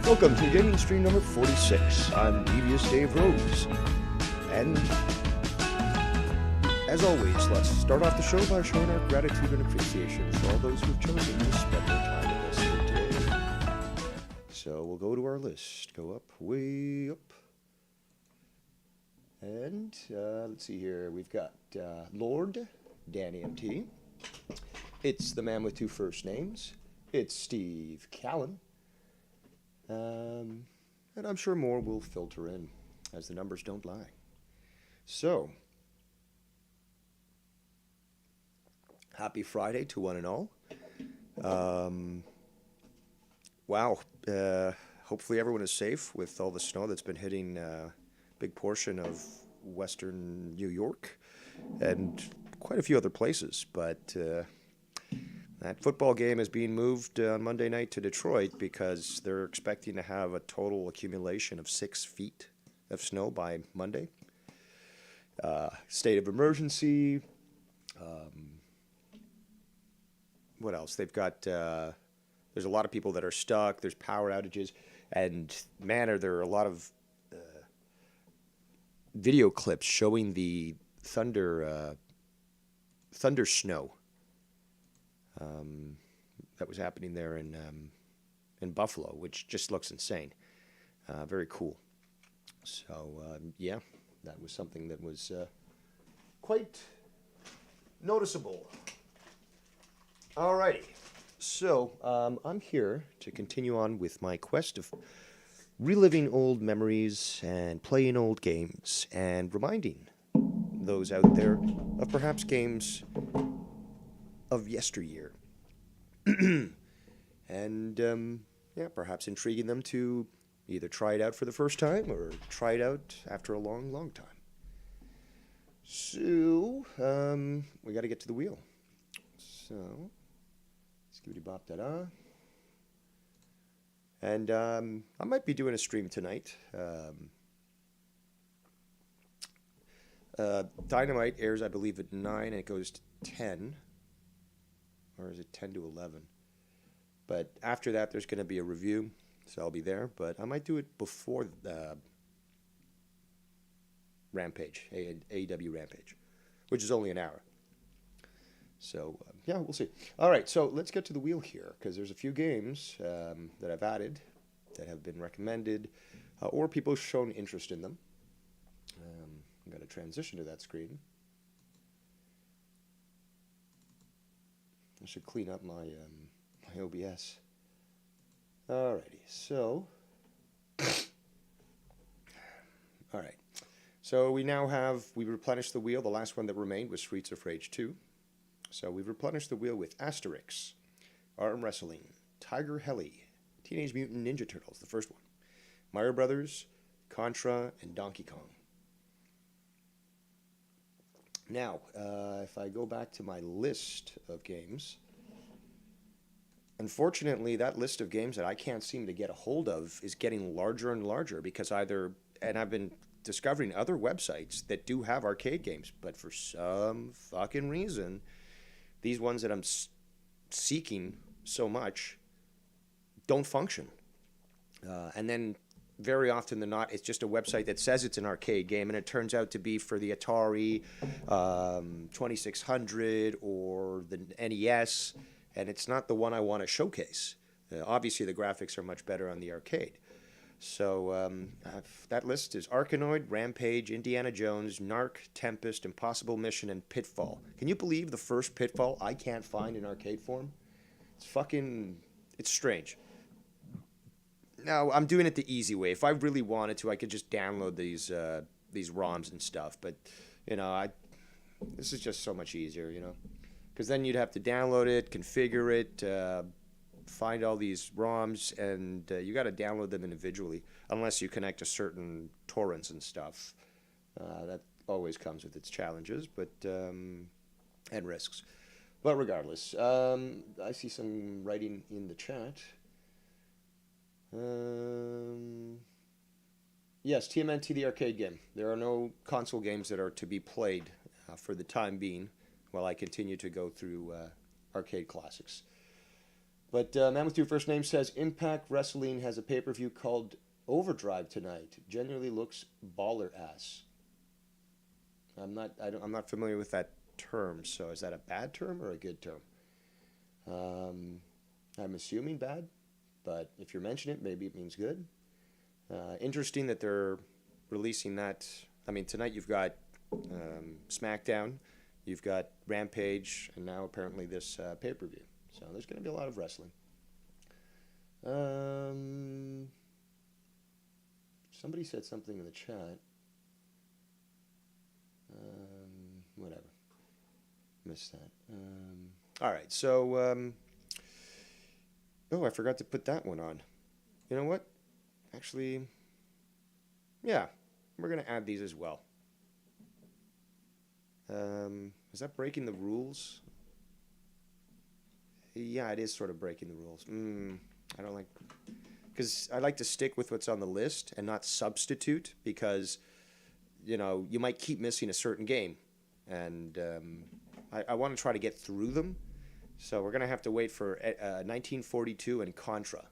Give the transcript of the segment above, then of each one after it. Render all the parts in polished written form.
Welcome to gaming stream number 46. I'm Devious Dave Rose. And as always, let's start off the show by showing our gratitude and appreciation for all those who've chosen to spend their time with us here today. So we'll go to our list. Go up, way up. And let's see here. We've got Lord Danny MT. It's the man with two first names. It's Steve Callan. And I'm sure more will filter in, as the numbers don't lie. So, happy Friday to one and all. Wow, hopefully everyone is safe with all the snow that's been hitting a big portion of western New York and quite a few other places, but that football game is being moved on Monday night to Detroit because they're expecting to have a total accumulation of 6 feet of snow by Monday. State of emergency. What else? They've got, there's a lot of people that are stuck. There's power outages. And man, are there a lot of video clips showing the thunder snow. That was happening there in Buffalo, which just looks insane. Very cool. So, yeah, that was something that was quite noticeable. Alrighty. So, I'm here to continue on with my quest of reliving old memories and playing old games and reminding those out there of perhaps games of yesteryear. And, yeah, perhaps intriguing them to either try it out for the first time or try it out after a long, long time. So, we got to get to the wheel. So, skibbity bop da da. And I might be doing a stream tonight. Dynamite airs, I believe, at 9 and it goes to 10. Or is it 10 to 11? But after that, there's going to be a review, so I'll be there. But I might do it before the Rampage, AEW Rampage, which is only an hour. So, yeah, we'll see. All right, so let's get to the wheel here, because there's a few games that I've added that have been recommended, or people have shown interest in them. I'm going to transition to that screen. I should clean up my my OBS. Alrighty, so all right. So we replenished the wheel. The last one that remained was Streets of Rage 2. So we've replenished the wheel with Asterix, Arm Wrestling, Tiger Heli, Teenage Mutant Ninja Turtles, the first one, Mario Brothers, Contra, and Donkey Kong. Now, if I go back to my list of games, unfortunately, that list of games that I can't seem to get a hold of is getting larger and larger because and I've been discovering other websites that do have arcade games, but for some fucking reason, these ones that I'm seeking so much don't function. And then very often than not, it's just a website that says it's an arcade game, and it turns out to be for the Atari 2600 or the NES, and it's not the one I want to showcase. Obviously, the graphics are much better on the arcade. So that list is Arkanoid, Rampage, Indiana Jones, Narc, Tempest, Impossible Mission, and Pitfall. Can you believe the first Pitfall I can't find in arcade form? It's strange. Now, I'm doing it the easy way. If I really wanted to, I could just download these ROMs and stuff. But, this is just so much easier, Because then you'd have to download it, configure it, find all these ROMs, and you got to download them individually, unless you connect to certain torrents and stuff. That always comes with its challenges, and risks. But regardless, I see some writing in the chat. Yes, TMNT, the arcade game. There are no console games that are to be played for the time being while I continue to go through arcade classics. But Man with Two First Names says Impact Wrestling has a pay-per-view called Overdrive tonight. Genuinely looks baller ass. I'm not familiar with that term. So is that a bad term or a good term? I'm assuming bad, but if you're mentioning it, maybe it means good. Interesting that they're releasing that. I mean, tonight you've got SmackDown, you've got Rampage, and now apparently this pay-per-view. So there's going to be a lot of wrestling. Somebody said something in the chat. Whatever. Missed that. All right, so... oh, I forgot to put that one on. You know what? Actually, yeah, we're going to add these as well. Is that breaking the rules? Yeah, it is sort of breaking the rules. I don't like... Because I like to stick with what's on the list and not substitute because, you know, you might keep missing a certain game. And I want to try to get through them. So we're going to have to wait for 1942 and Contra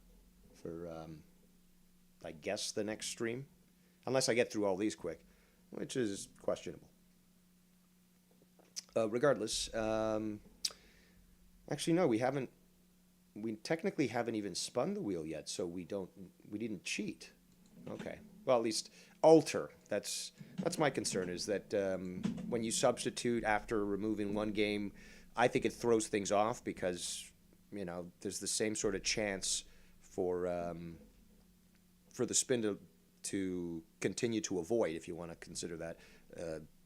for, I guess, the next stream. Unless I get through all these quick, which is questionable. Regardless, actually, no, we technically haven't even spun the wheel yet, so we didn't cheat. Okay. Well, at least alter. That's my concern, is that when you substitute after removing one game, I think it throws things off because, you know, there's the same sort of chance for the spin to continue to avoid, if you want to consider that,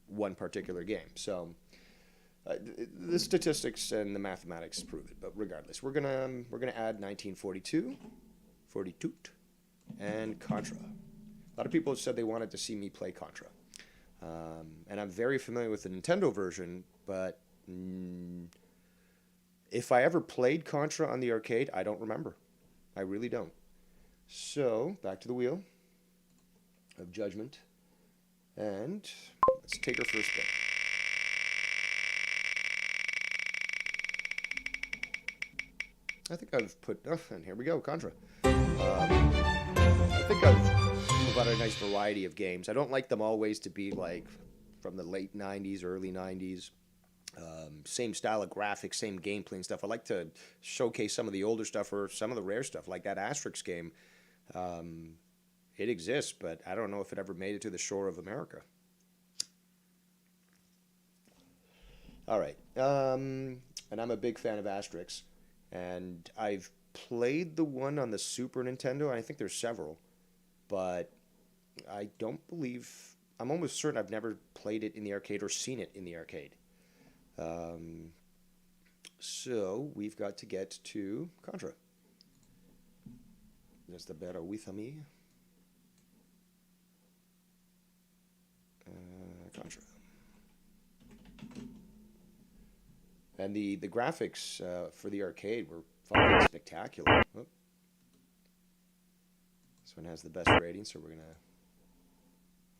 one particular game. So the statistics and the mathematics prove it. But regardless, we're gonna add 1942, 42, and Contra. A lot of people have said they wanted to see me play Contra, and I'm very familiar with the Nintendo version, but if I ever played Contra on the arcade, I don't remember. I really don't. So, back to the wheel of judgment. And let's take our first spin. I think I've put... Oh, and here we go, Contra. I think I've provided a nice variety of games. I don't like them always to be like from the late 90s, early 90s. Same style of graphics, same gameplay and stuff. I like to showcase some of the older stuff or some of the rare stuff, like that Asterix game. It exists, but I don't know if it ever made it to the shore of America. All right. And I'm a big fan of Asterix. And I've played the one on the Super Nintendo, and I think there's several. But I don't believe... I'm almost certain I've never played it in the arcade or seen it in the arcade. So we've got to get to Contra. There's the better with me. Contra. And the graphics for the arcade were fucking spectacular. Oh. This one has the best rating, so we're going to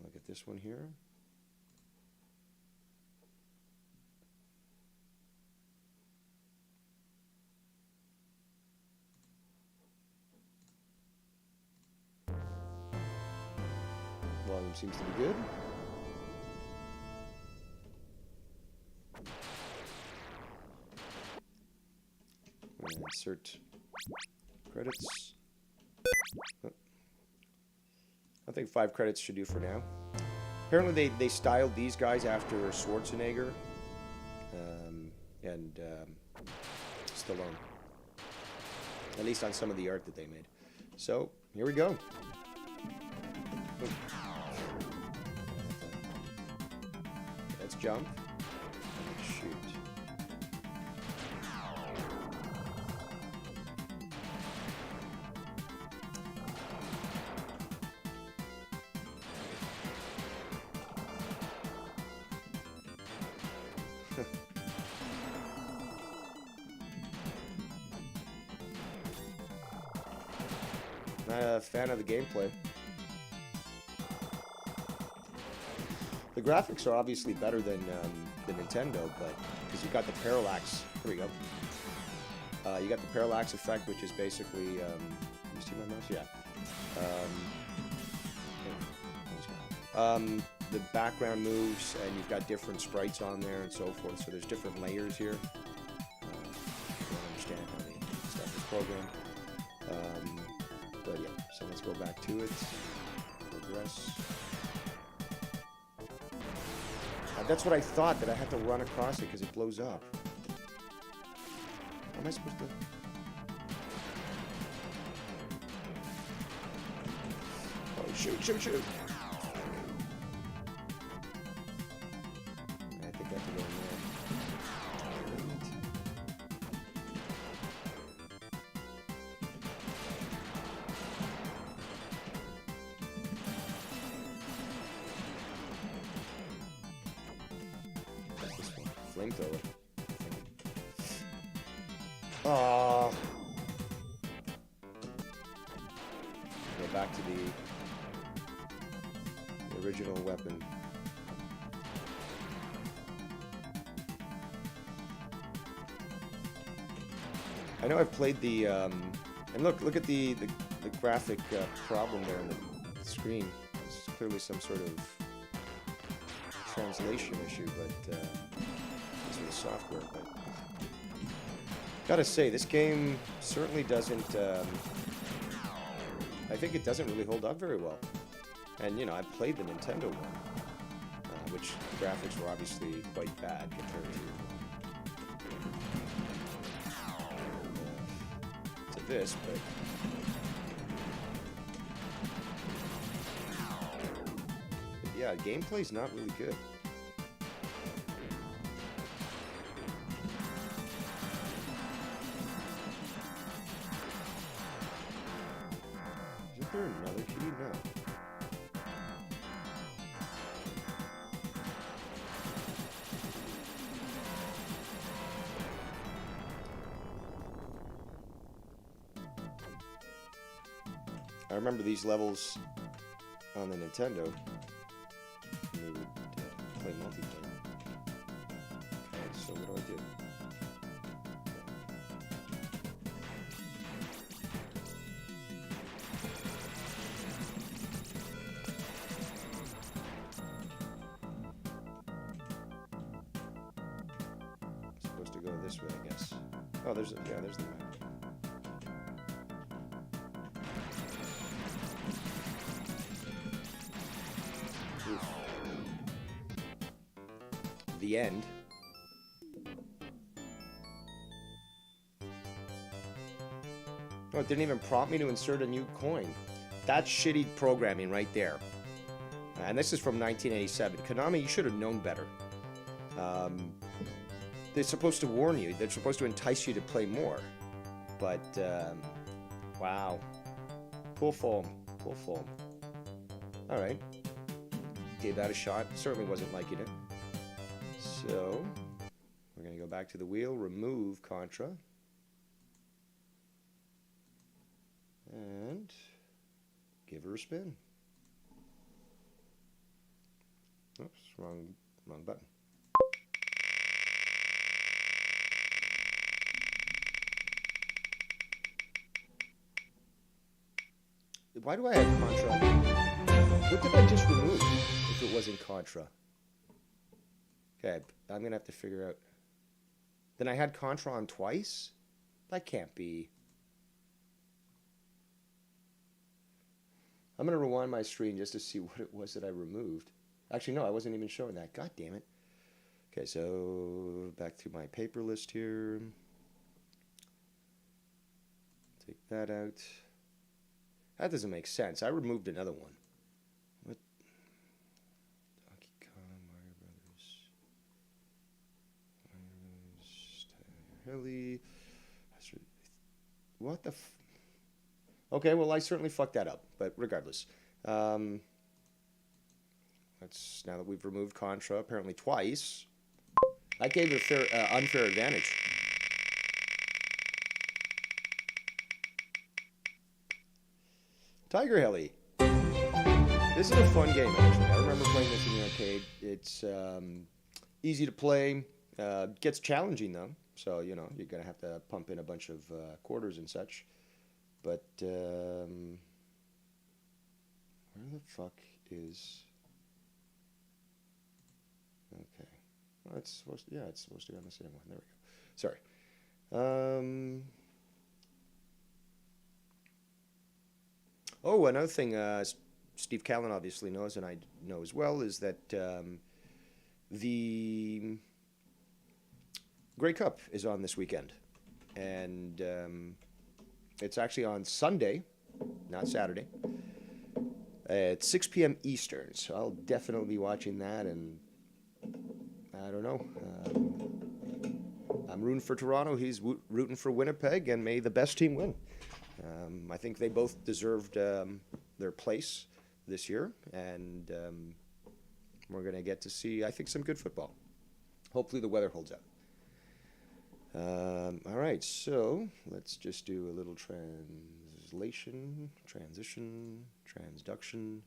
look at this one here. Volume seems to be good. I'm going to insert credits. Oh. I think 5 credits should do for now. Apparently they styled these guys after Schwarzenegger and Stallone. At least on some of the art that they made. So, here we go. Oh. Let's jump. Shoot. Not a fan of the gameplay. The graphics are obviously better than the Nintendo, but because you've got the parallax. Here we go. You got the parallax effect, which is basically, you see my mouse? Yeah. The background moves, and you've got different sprites on there and so forth. So there's different layers here. You don't understand how the stuff is programmed. But yeah, so let's go back to it. Progress. That's what I thought, that I had to run across it because it blows up. How am I supposed to... Oh, shoot, shoot, shoot! I think I have to go in there. What's this one? Flamethrower. Oh. Go back to the original weapon. I know I've played the and look at the graphic problem there on the screen. It's clearly some sort of translation issue, but it's with the software. But gotta say, this game certainly doesn't. I think it doesn't really hold up very well. And you know, I played the Nintendo one, which the graphics were obviously quite bad compared to this, but. Yeah, gameplay's not really good. Isn't there another key? No. I remember these levels on the Nintendo. We would play multiplayer. Okay, so what do I do? I'm supposed to go this way, I guess. Oh, there's the map. The end. Oh, it didn't even prompt me to insert a new coin. That's shitty programming right there. And this is from 1987. Konami, you should have known better. They're supposed to warn you. They're supposed to entice you to play more. But, wow. Pull foam. Pull foam. Alright. Gave that a shot. Certainly wasn't liking it. So, we're going to go back to the wheel, remove Contra, and give her a spin. Oops, wrong button. Why do I have Contra? What did I just remove if it wasn't Contra? Okay, I'm going to have to figure out. Then I had Contra on twice? That can't be. I'm going to rewind my screen just to see what it was that I removed. Actually, no, I wasn't even showing that. God damn it. Okay, so back to my paper list here. Take that out. That doesn't make sense. I removed another one. What? Donkey Kong, Mario Brothers. Hilly. What the f... Okay, well, I certainly fucked that up, but regardless. Let's, now that we've removed Contra, apparently twice, I gave it a fair, unfair advantage. Tiger Heli. This is a fun game, actually. I remember playing this in the arcade. It's easy to play. Gets challenging, though. So, you know, you're going to have to pump in a bunch of quarters and such. But, where the fuck is... Okay. Well, it's supposed to, yeah, it's supposed to be on the same one. There we go. Sorry. Oh, another thing Steve Callan obviously knows, and I know as well, is that the Grey Cup is on this weekend. And it's actually on Sunday, not Saturday, at 6 p.m. Eastern. So I'll definitely be watching that, and I don't know. I'm rooting for Toronto. He's rooting for Winnipeg, and may the best team win. I think they both deserved their place this year, and we're going to get to see, I think, some good football. Hopefully the weather holds up. All right, so let's just do a little transition, transduction.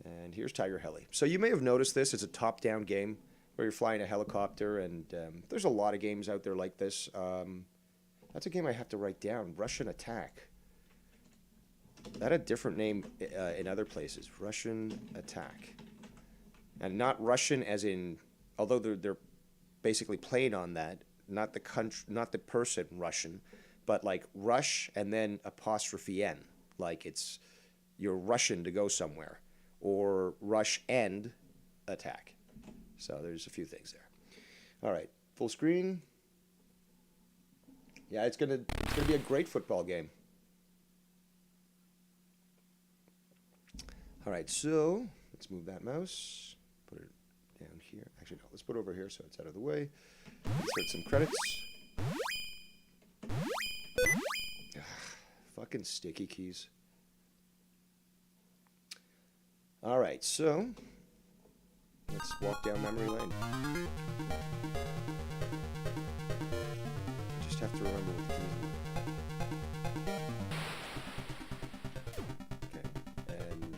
And here's Tiger Heli. So you may have noticed this. It's a top-down game where you're flying a helicopter, and there's a lot of games out there like this. That's a game I have to write down, Russian Attack. That a different name in other places, Russian Attack. And not Russian as in, although they're basically playing on that, not the country, not the person Russian, but like rush and then apostrophe N, like it's you're Russian to go somewhere, or rush and attack. So there's a few things there. All right, full screen. Yeah, it's gonna be a great football game. All right, so let's move that mouse. Put it down here. Actually, no, let's put it over here so it's out of the way. Insert some credits. Fucking sticky keys. All right, so let's walk down memory lane. I just have to remember what the keys are. Okay, and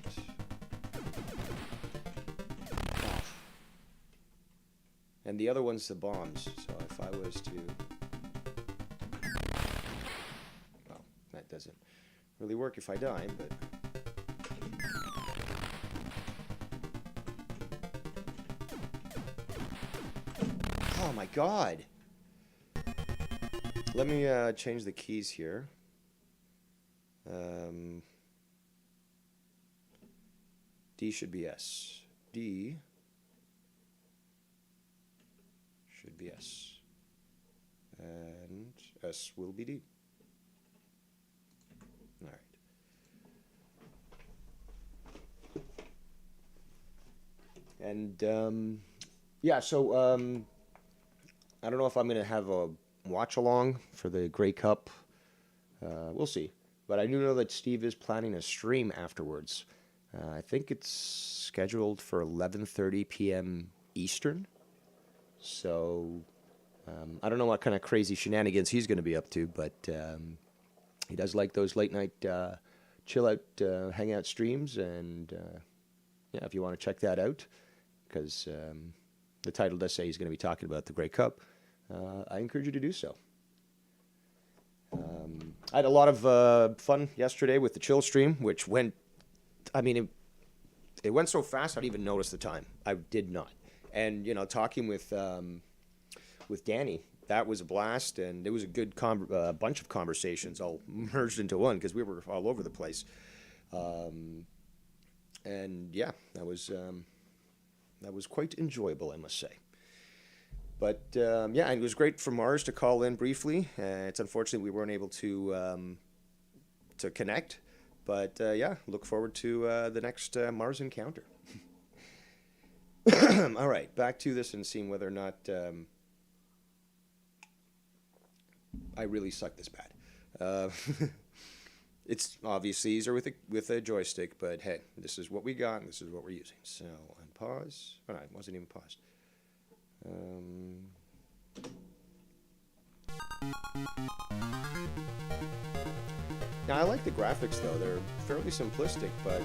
off. And the other one's the bombs. So if I was to, well, that doesn't really work if I die, but. Oh my God. Let me change the keys here. D should be S. D should be S. And S will be D. All right. And yeah, so I don't know if I'm going to have a watch along for the Grey Cup. We'll see. But I do know that Steve is planning a stream afterwards. I think it's scheduled for 11:30 p.m. Eastern. So I don't know what kind of crazy shenanigans he's going to be up to, but he does like those late night chill out, hangout streams. And yeah, if you want to check that out, because the title does say he's going to be talking about the Grey Cup, I encourage you to do so. I had a lot of fun yesterday with the chill stream, which went, I mean, it went so fast I didn't even notice the time. I did not. And, you know, talking with Danny, that was a blast, and it was a good bunch of conversations all merged into one because we were all over the place. And yeah, that was quite enjoyable, I must say. But yeah, it was great for Mars to call in briefly. It's unfortunate we weren't able to connect, but yeah, look forward to the next Mars encounter. All right, back to this and seeing whether or not I really suck this bad. It's obviously easier with a joystick, but hey, this is what we got, and this is what we're using. So unpause. Oh, no, it wasn't even paused. Now I like the graphics though; they're fairly simplistic, but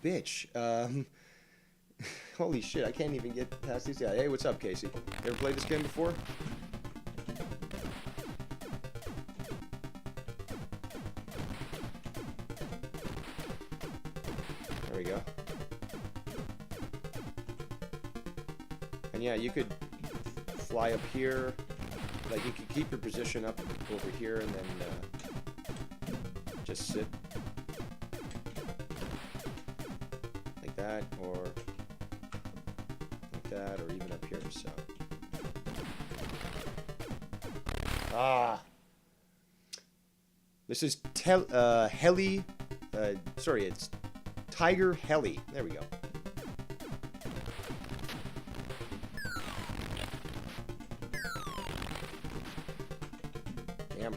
bitch. Holy shit, I can't even get past these guys. Hey, what's up, Casey? You ever played this game before? There we go. And yeah, you could fly up here. Like, you could keep your position up over here and then just sit. Like that, or like that, or even up here, so. This is Heli, sorry, it's Tiger Heli. There we go. Damn.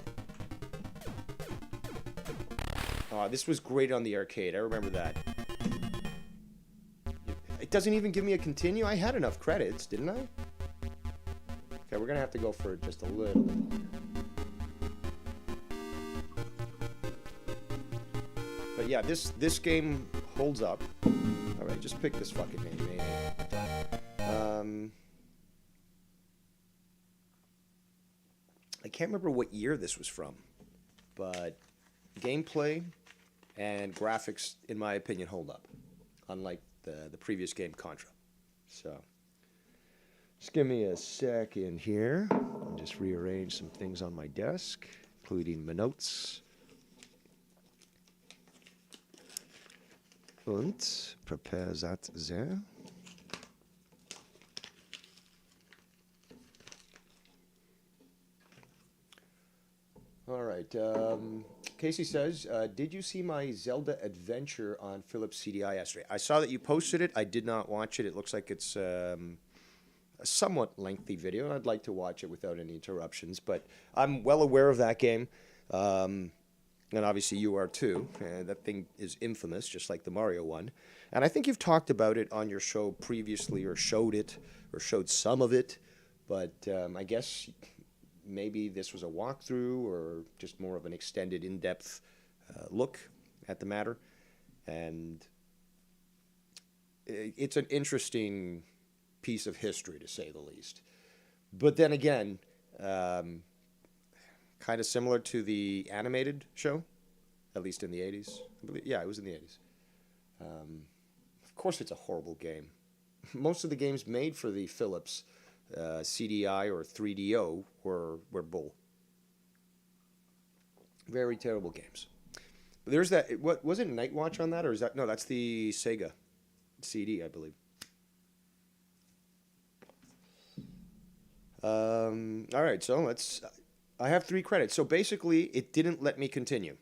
This was great on the arcade. I remember that. It doesn't even give me a continue. I had enough credits, didn't I? Okay, we're gonna have to go for just a little bit longer. But yeah, this game holds up. All right, just pick this fucking name, maybe. I can't remember what year this was from, but gameplay and graphics, in my opinion, hold up, unlike the previous game, Contra. So, just give me a second here. I'll just rearrange some things on my desk, including my notes. Und prepare that there. All right. Casey says, did you see my Zelda Adventure on Philips CDI yesterday? I saw that you posted it. I did not watch it. It looks like it's a somewhat lengthy video, and I'd like to watch it without any interruptions. But I'm well aware of that game, and obviously you are too. That thing is infamous, just like the Mario one. And I think you've talked about it on your show previously, or showed it, or showed some of it. But I guess maybe this was a walkthrough or just more of an extended, in-depth look at the matter. And it's an interesting piece of history, to say the least. But then again, kind of similar to the animated show, at least in the 80s. I believe, yeah, it was in the 80s. Of course, it's a horrible game. Most of the games made for the Philips CDI or 3DO were bull. Very terrible games. But there's that. What was it? Night Watch on that, or is that no? That's the Sega CD, I believe. All right, so let's. I have 3 credits. So basically, it didn't let me continue.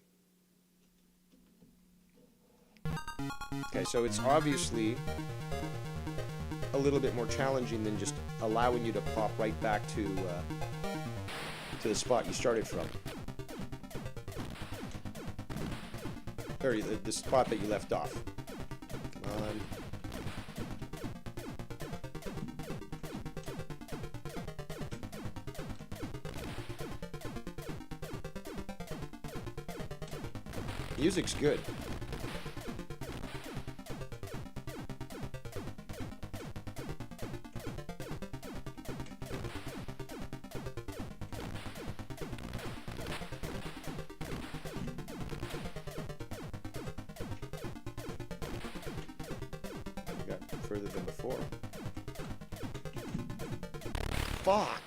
Okay, so it's obviously a little bit more challenging than just allowing you to pop right back to the spot you started from. Or the spot that you left off. Come on. Music's good. Further than before. Fuck.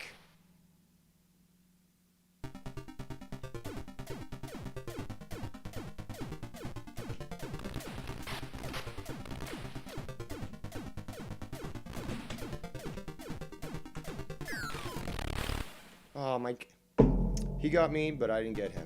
Oh my. He got me, but I didn't get him.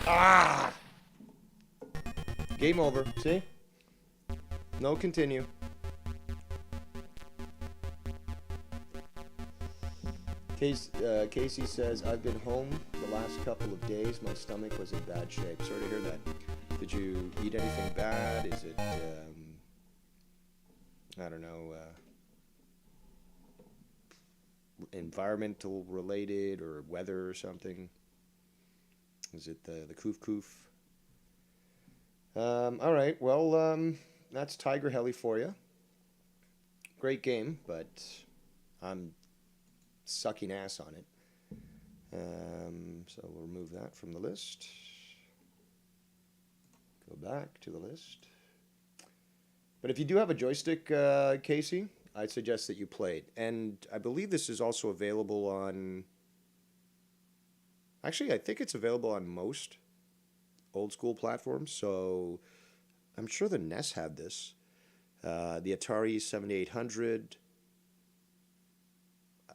Ah! Game over. See? No continue. Casey says, I've been home the last couple of days. My stomach was in bad shape. Sorry to hear that. Did you eat anything bad? Is it, I don't know, environmental related or weather or something? Is it the Koof Koof? All right, well, that's Tiger Heli for you. Great game, but I'm sucking ass on it. So we'll remove that from the list. Go back to the list. But if you do have a joystick, Casey, I'd suggest that you play it. And I believe this is also available on... Actually, I think it's available on most old school platforms. So I'm sure the NES had this. The Atari 7800.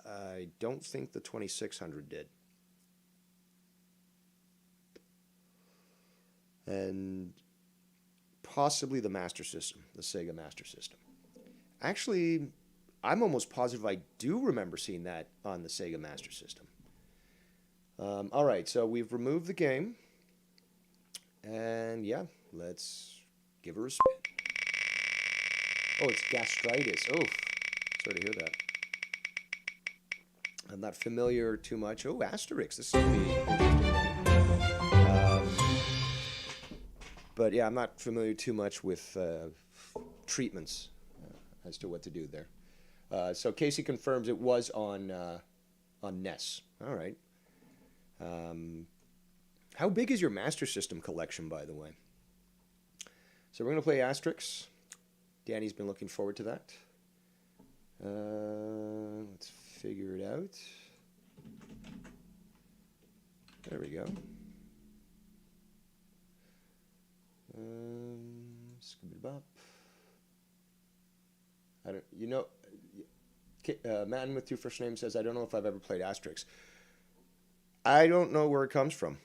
I don't think the 2600 did. And possibly the Master System, the Sega Master System. Actually, I'm almost positive I do remember seeing that on the Sega Master System. All right, so we've removed the game. And yeah, let's give her a spin. Oh, it's gastritis. Oh, sorry to hear that. I'm not familiar too much. Oh, Asterix. This is going to be interesting. But yeah, I'm not familiar too much with treatments as to what to do there. So Casey confirms it was on NES. All right. How big is your Master System collection, by the way? So we're going to play Asterix. Danny's been looking forward to that. Let's figure it out. There we go. Scooby-Bop. I don't, you know, man with two first names says, I don't know if I've ever played Asterix. I don't know where it comes from.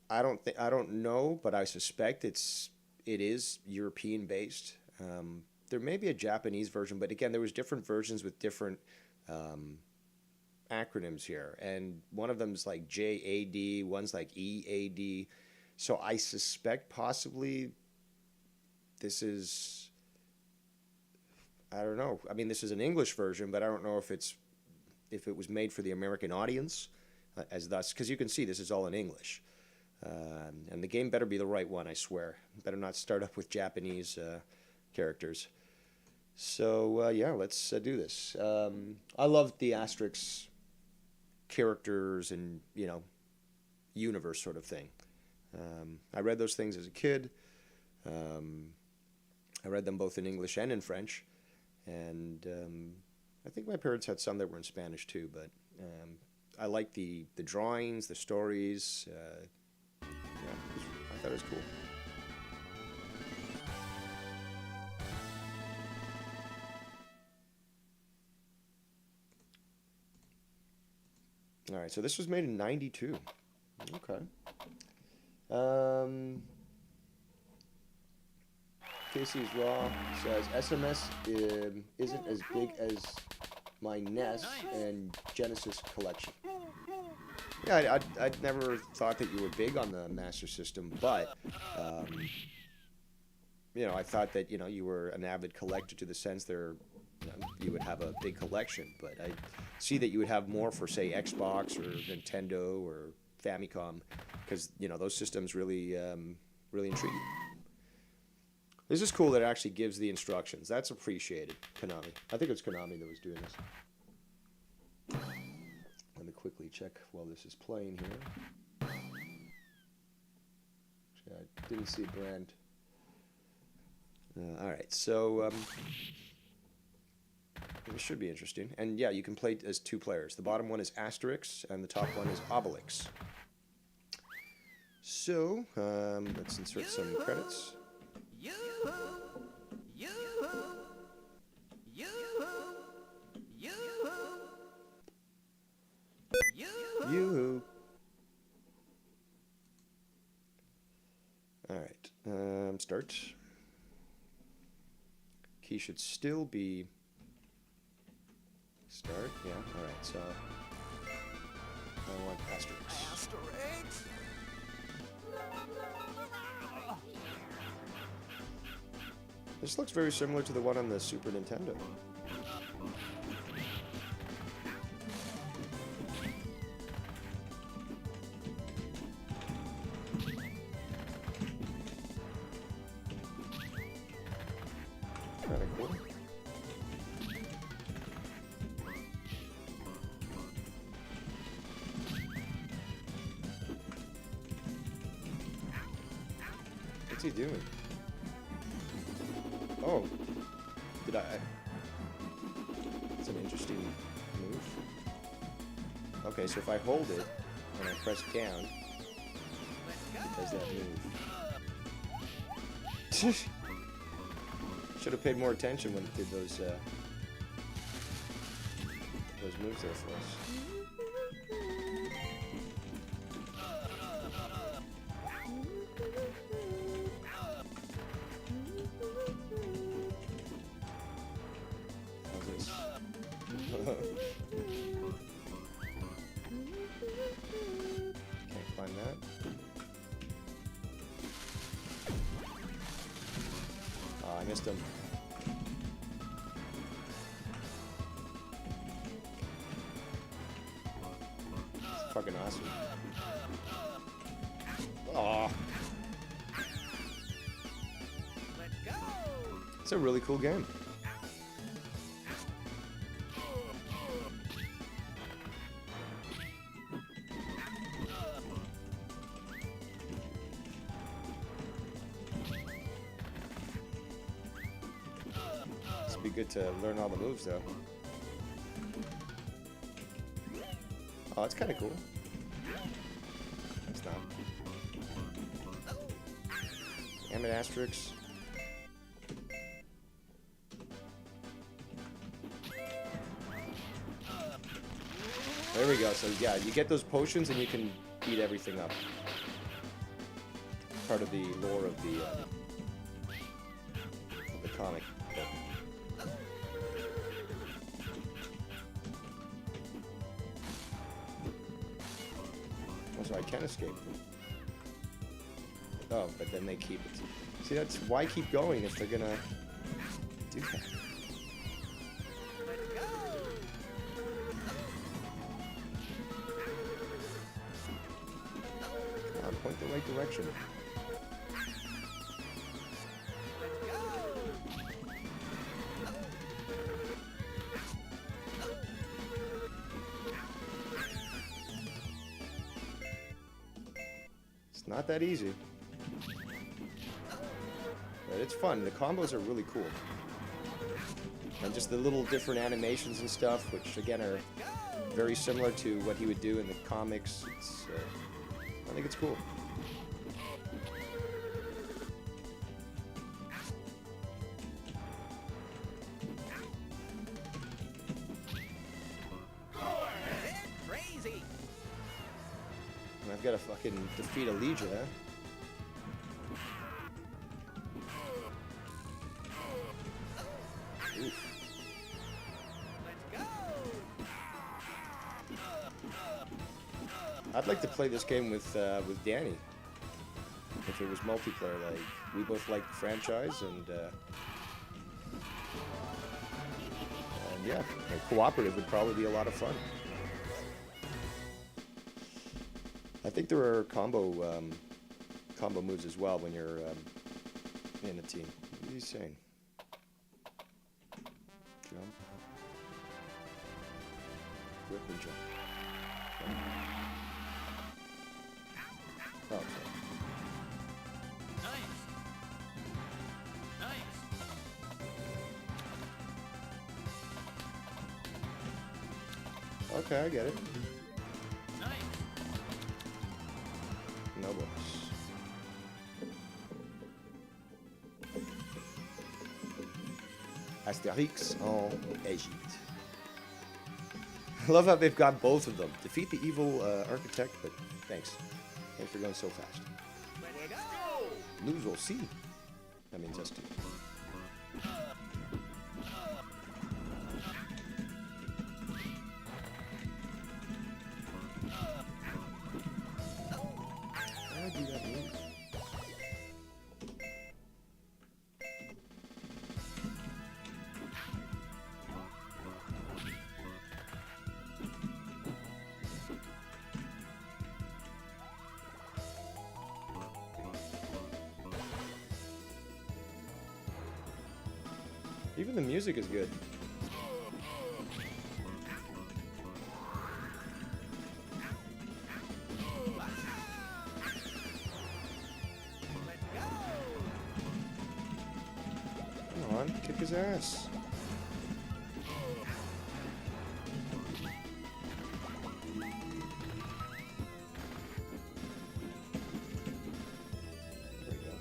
I don't know, but I suspect it is European based. There may be a Japanese version, but again, there was different versions with different acronyms here, and one of them's like JAD, one's like EAD. So I suspect possibly this is, I don't know. I mean, this is an English version, but I don't know if it was made for the American audience, as thus, because you can see this is all in English. And the game better be the right one, I swear. Better not start up with Japanese characters. So, yeah, let's do this. I love the Asterix characters and, universe sort of thing. I read those things as a kid. I read them both in English and in French. And I think my parents had some that were in Spanish too, but I like the drawings, the stories. I thought it was cool. All right, so this was made in '92. Okay. Casey's Raw says SMS isn't as big as my NES and Genesis collection. Yeah, I'd never thought that you were big on the Master System, but I thought that you were an avid collector to the sense there you would have a big collection. But I see that you would have more for, say, Xbox or Nintendo or Famicom, because those systems really really intrigue you. This is cool that it actually gives the instructions. That's appreciated, Konami. I think it's Konami that was doing this. Let me quickly check while this is playing here. Actually, I didn't see a brand. All right, so this should be interesting. And yeah, you can play as two players. The bottom one is Asterix, and the top one is Obelix. So let's insert some credits. Yoo-hoo. All right, start. Key should still be start. Yeah, all right, so I want Asterix. This looks very similar to the one on the Super Nintendo. Kinda cool. What's he doing? Oh, did I? It's an interesting move. Okay, so if I hold it and I press down, it does that move. Should have paid more attention when it did those moves there for us. How's this? Can't climb that. Oh, I missed him. It's fucking awesome. Oh. It's a really cool game. It'd be good to learn all the moves, though. Oh, that's kind of cool. That's not. Damn Asterix. There we go. So yeah, you get those potions and you can beat everything up. Part of the lore of the comic book. Oh, so I can escape. Oh, but then they keep it. See, that's why keep going if they're gonna do that. Come on, point the right direction. It's not that easy. But it's fun. The combos are really cool. And just the little different animations and stuff, which again are very similar to what he would do in the comics. It's, I think it's cool. Crazy. And I've got to fucking defeat Elijah. Oof. I'd like to play this game with Danny. If it was multiplayer, like we both like the franchise, and yeah, a cooperative would probably be a lot of fun. I think there are combo moves as well when you're in a team. What are you saying? Jump. Whip and jump. Oh, sorry. Nice. Nice. Okay, I get it. Nice. No bonus. Astérix en Egypte. I love how they've got both of them. Defeat the evil architect, but thanks. Thanks for going so fast. Let's go. Nous aussi. That means us too. How do I do that move? Even the music is good. Let's go. Come on, kick his ass. There we go.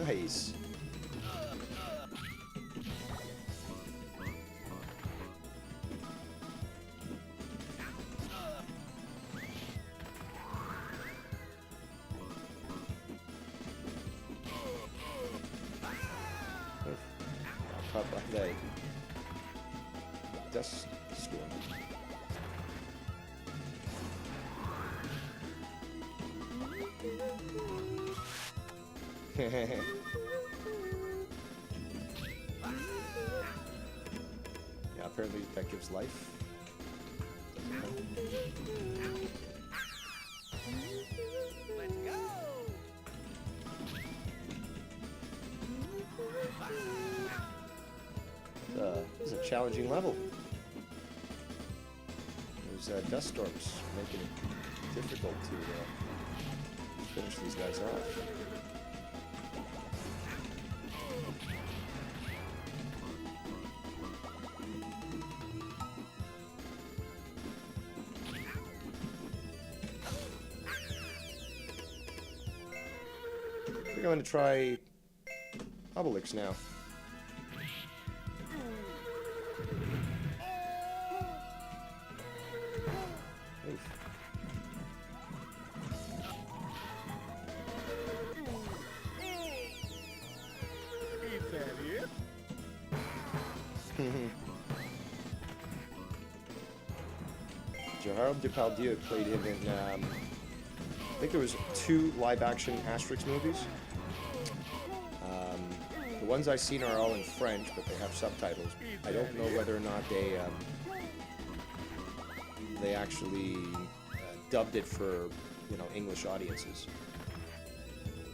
Nice. Caught by that dust storm. Yeah, apparently that gives life. Let's go. This is a challenging level. Those dust storms making it difficult to finish these guys off. I think I'm going to try Obelix now. Oof. Is that it? Gerard Depardieu played him in, I think there was 2 live-action Asterix movies. The ones I've seen are all in French, but they have subtitles. I don't know whether or not they actually dubbed it for, English audiences.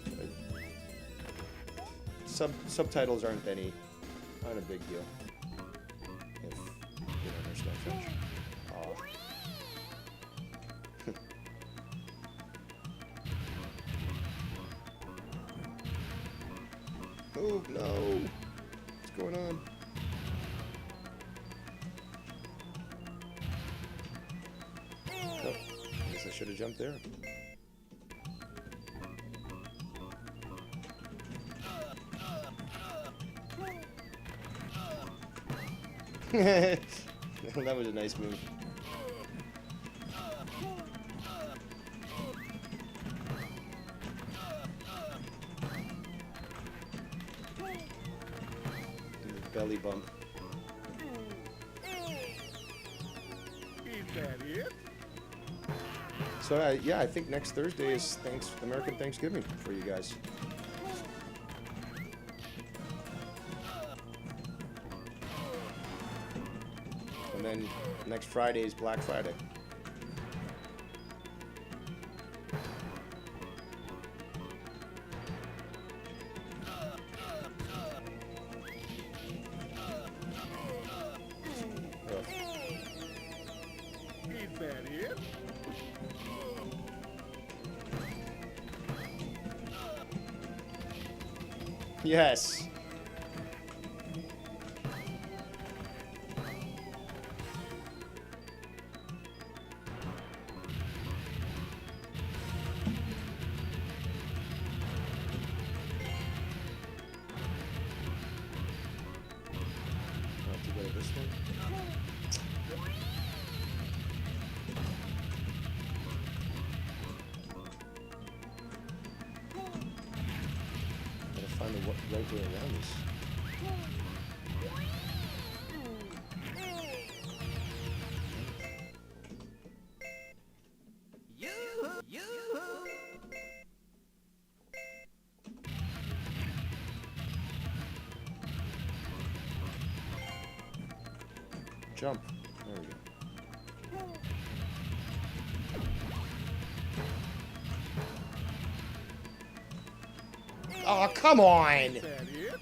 But subtitles aren't a big deal if you don't understand French. Aw. Oh no! What's going on? Oh, I guess I should have jumped there. That was a nice move. Belly bump. Is that it? So yeah, I think next Thursday is American Thanksgiving for you guys. And then next Friday is Black Friday. Is that it? Yes. Have to go to this one. Gotta find the right way around this. Yoo-hoo! Jump. There we go. Oh, come on! Ain't that it?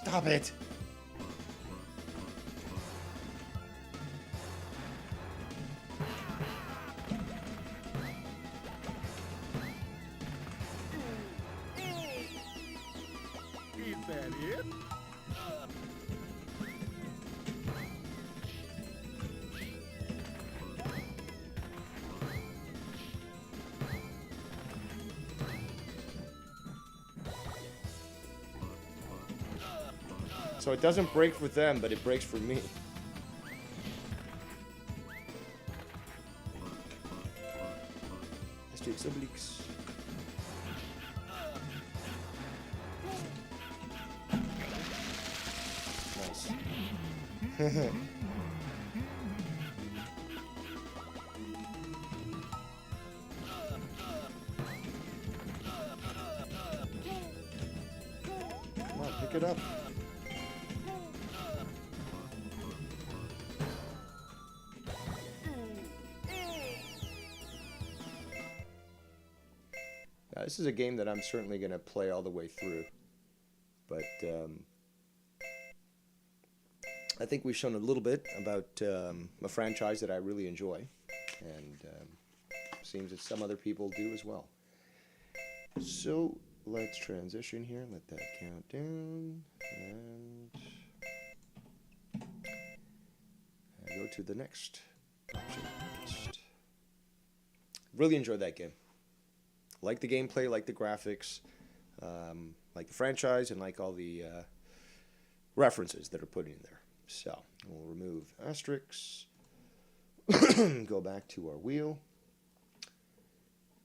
Stop it! Ain't that it? So it doesn't break for them, but it breaks for me. Asterix Obelix. Nice. Come on, pick it up. This is a game that I'm certainly going to play all the way through, but I think we've shown a little bit about a franchise that I really enjoy, and seems that some other people do as well. So let's transition here, let that count down, and go to the next option. Really enjoyed that game. Like the gameplay, like the graphics, like the franchise, and like all the references that are put in there. So we'll remove asterisks, go back to our wheel,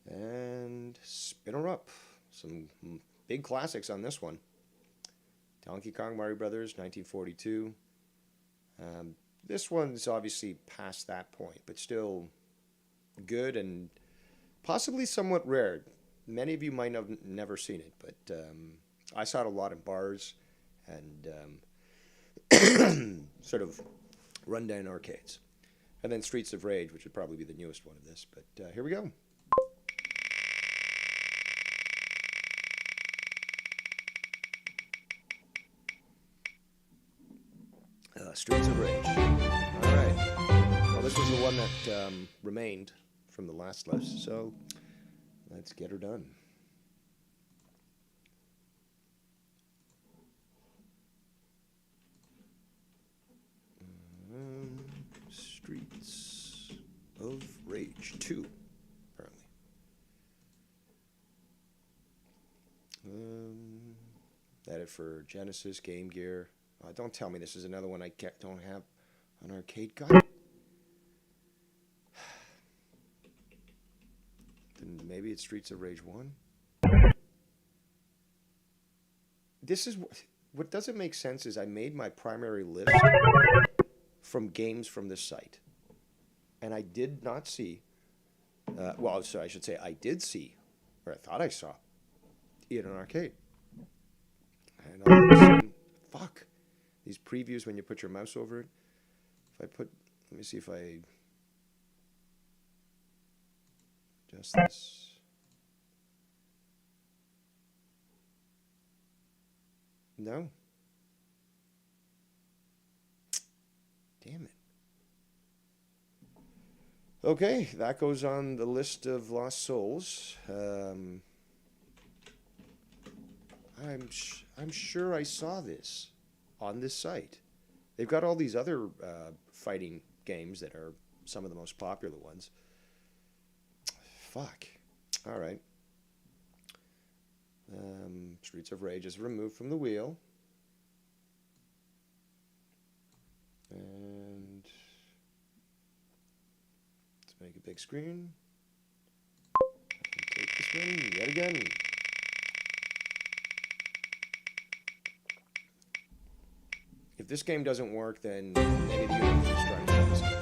and spin her up. Some big classics on this one. Donkey Kong, Mario Brothers, 1942. This one's obviously past that point, but still good and possibly somewhat rare. Many of you might have never seen it, but I saw it a lot in bars and sort of rundown arcades. And then Streets of Rage, which would probably be the newest one of this. But here we go. Streets of Rage. All right. Well, this was the one that remained from the last list, so let's get her done. Streets of Rage 2, apparently. That for Genesis, Game Gear. Don't tell me this is another one I don't have on arcade. God. Then maybe it's Streets of Rage 1. This is what doesn't make sense is I made my primary list from games from this site. And I did not see, well, so I should say I did see, or I thought I saw, in an arcade. And all of a sudden, fuck. These previews when you put your mouse over it. If I put, let me see if I adjust this. No. Damn it. Okay, that goes on the list of Lost Souls. I'm sure I saw this on this site. They've got all these other fighting games that are some of the most popular ones. Fuck. All right. Streets of Rage is removed from the wheel. And let's make a big screen. Take this one yet again. if this game doesn't work, then maybe the universe is trying to tell us something.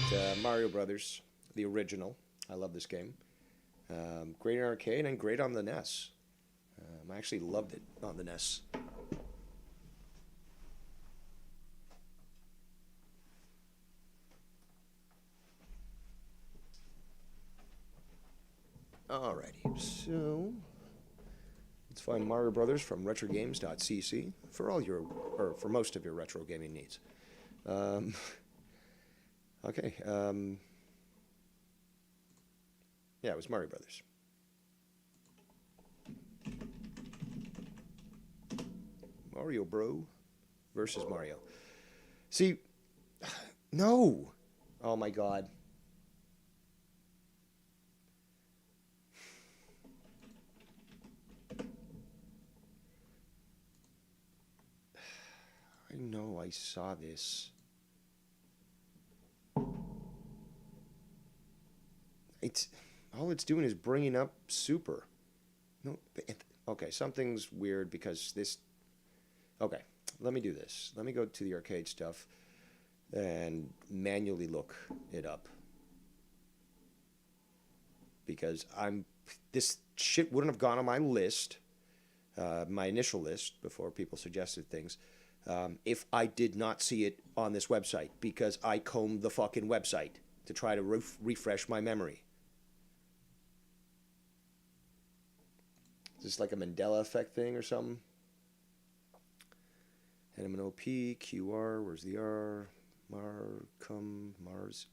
But Mario Brothers, the original, I love this game. Great in arcade and great on the NES. I actually loved it on the NES. Alrighty, so let's find Mario Brothers from retrogames.cc for all your, or for most of your retro gaming needs. Okay, yeah, it was Mario Brothers. Mario Bro versus Mario. See, no! Oh my god. I know I saw this. It's all it's doing is bringing up Super. No, okay, something's weird because this. Okay, let me do this. Let me go to the arcade stuff and manually look it up because this shit wouldn't have gone on my list, my initial list before people suggested things. If I did not see it on this website because I combed the fucking website to try to refresh my memory. Is this like a Mandela effect thing or something? NMNOP, QR, where's the R? Mars.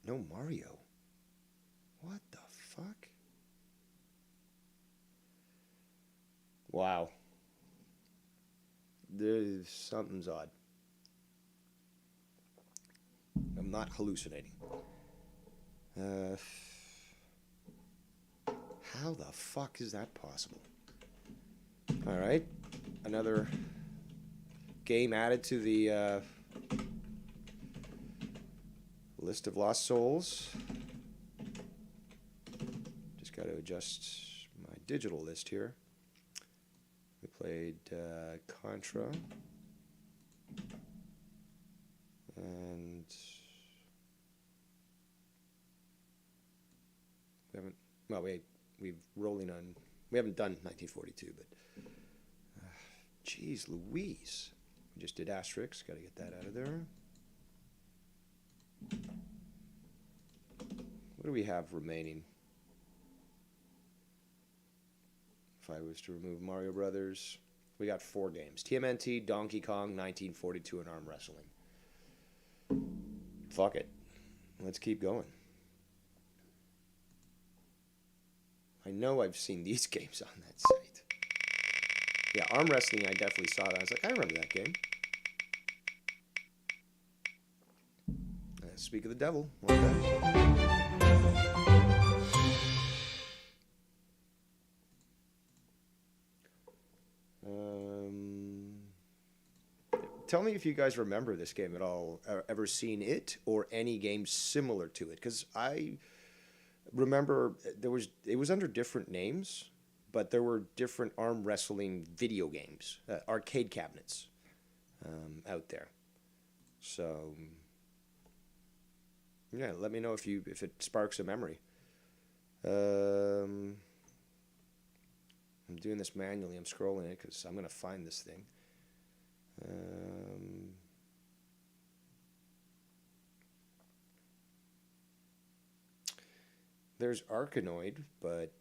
No, Mario. What the fuck? Wow. Something's odd. I'm not hallucinating. How the fuck is that possible? All right, another game added to the list of lost souls. Just got to adjust my digital list here. We played Contra and we haven't. Well, we haven't done 1942, but geez, Louise. We just did Asterix. Got to get that out of there. What do we have remaining? If I was to remove Mario Brothers, we got 4 games. TMNT, Donkey Kong, 1942, and Arm Wrestling. Fuck it. Let's keep going. I know I've seen these games on that site. Yeah, Arm Wrestling, I definitely saw that. I was like, I remember that game. Speak of the devil. Okay. Tell me if you guys remember this game at all, or ever seen it, or any game similar to it. Because I remember it was under different names, but there were different arm wrestling video games, arcade cabinets out there. So yeah, let me know if it sparks a memory. I'm doing this manually. I'm scrolling it because I'm gonna find this thing. There's Arkanoid, but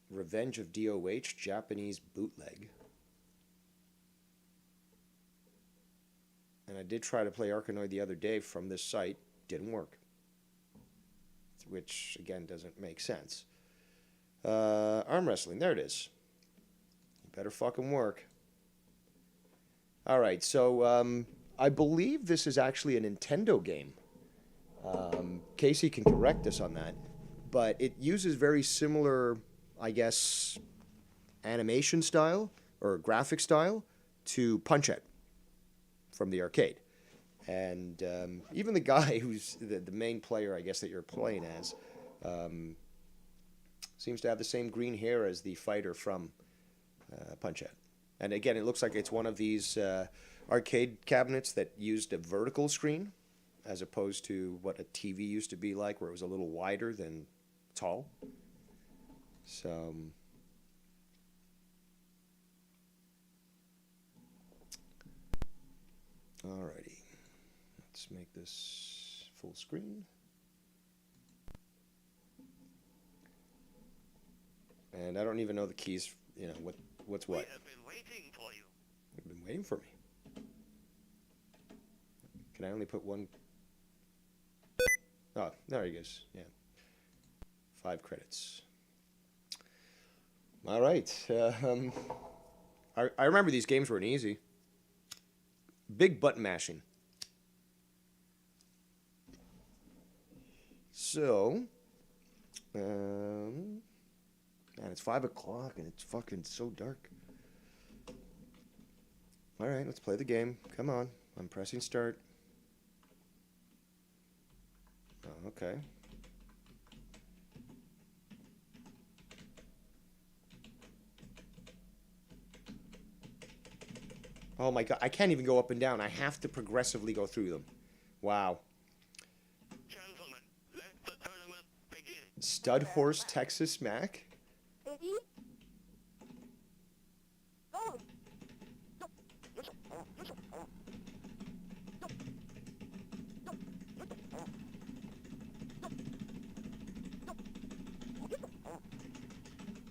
Revenge of DOH Japanese bootleg. And I did try to play Arkanoid the other day from this site. Didn't work. Which, again, doesn't make sense. Arm wrestling. There it is. You better fucking work. All right, so I believe this is actually a Nintendo game. Casey can correct us on that. But it uses very similar, I guess, animation style or graphic style to Punch-Out from the arcade. And even the guy who's the main player, I guess, that you're playing as, seems to have the same green hair as the fighter from Punch-Out. And again, it looks like it's one of these arcade cabinets that used a vertical screen as opposed to what a TV used to be like, where it was a little wider than tall. So, alrighty, let's make this full screen. And I don't even know the keys, you know, what's what. We have been waiting for you. You've been waiting for me. Can I only put one? Oh, there he goes. Yeah. 5 credits. All right. I remember these games weren't easy. Big button mashing. So, man, it's 5 o'clock and it's fucking so dark. All right, let's play the game. Come on. I'm pressing start. Oh, okay. Oh my god, I can't even go up and down. I have to progressively go through them. Wow. Gentlemen, let the tournament begin. Stud Horse Texas Mac? Ready? Go!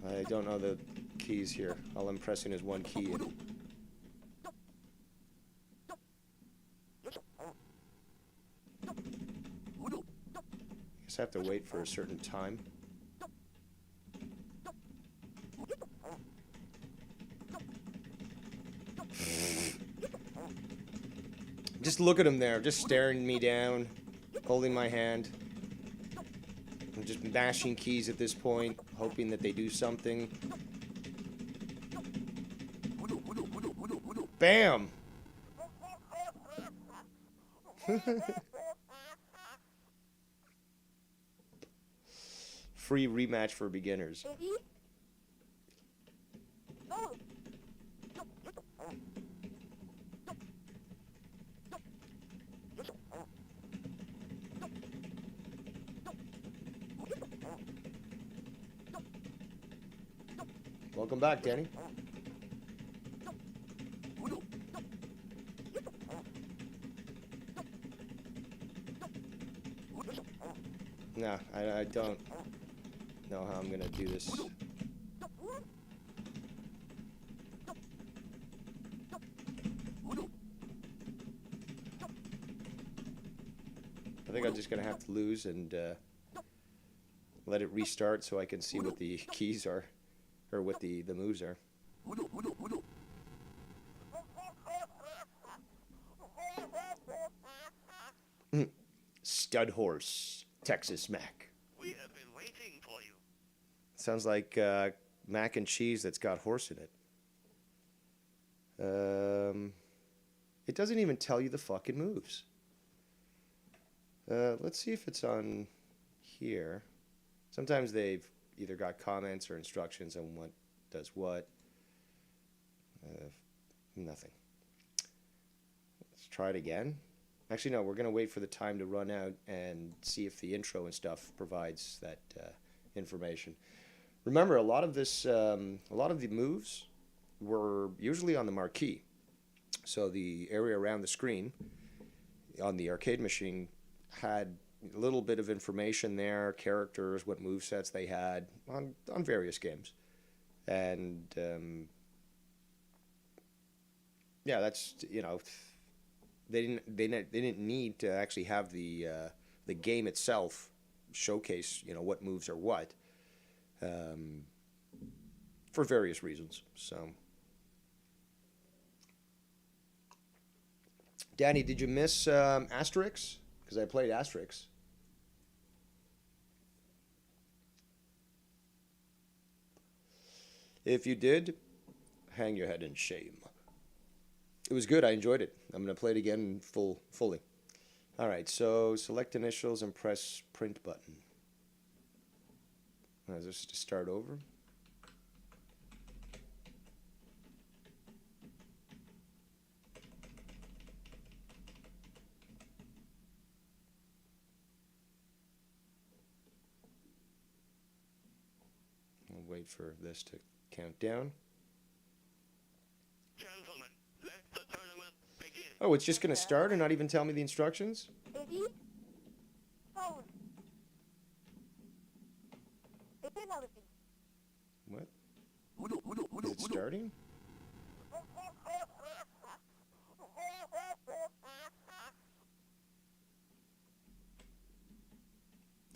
I don't know the keys here. All I'm pressing is one key. Guess I have to wait for a certain time. Just look at him there, just staring me down, holding my hand. I'm just mashing keys at this point, hoping that they do something. Bam! Free rematch for beginners. Ready? Go! Welcome back, Danny. No, I don't know how I'm gonna do this. I think I'm just gonna have to lose and let it restart so I can see what the keys are, or what the moves are. Stud Horse, Texas Mac. We have been waiting for you. Sounds like mac and cheese that's got horse in it. It doesn't even tell you the fucking moves. Let's see if it's on here. Sometimes they've either got comments or instructions on what does what. Nothing. Let's try it again. Actually, no, we're going to wait for the time to run out and see if the intro and stuff provides that information. Remember, a lot of the moves were usually on the marquee. So the area around the screen on the arcade machine had a little bit of information there, characters, what movesets they had on various games. And yeah, that's, you know, they didn't need to actually have the game itself showcase, you know, what moves are what, for various reasons. So, Danny, did you miss Asterix? Because I played Asterix. If you did, hang your head in shame. It was good. I enjoyed it. I'm going to play it again fully. All right, so select initials and press print button. Is this to start over? wait for this to count down. Gentlemen, let the tournament begin. Oh, it's just going to start and not even tell me the instructions? Ready? Phone. Technology. What? Is it starting?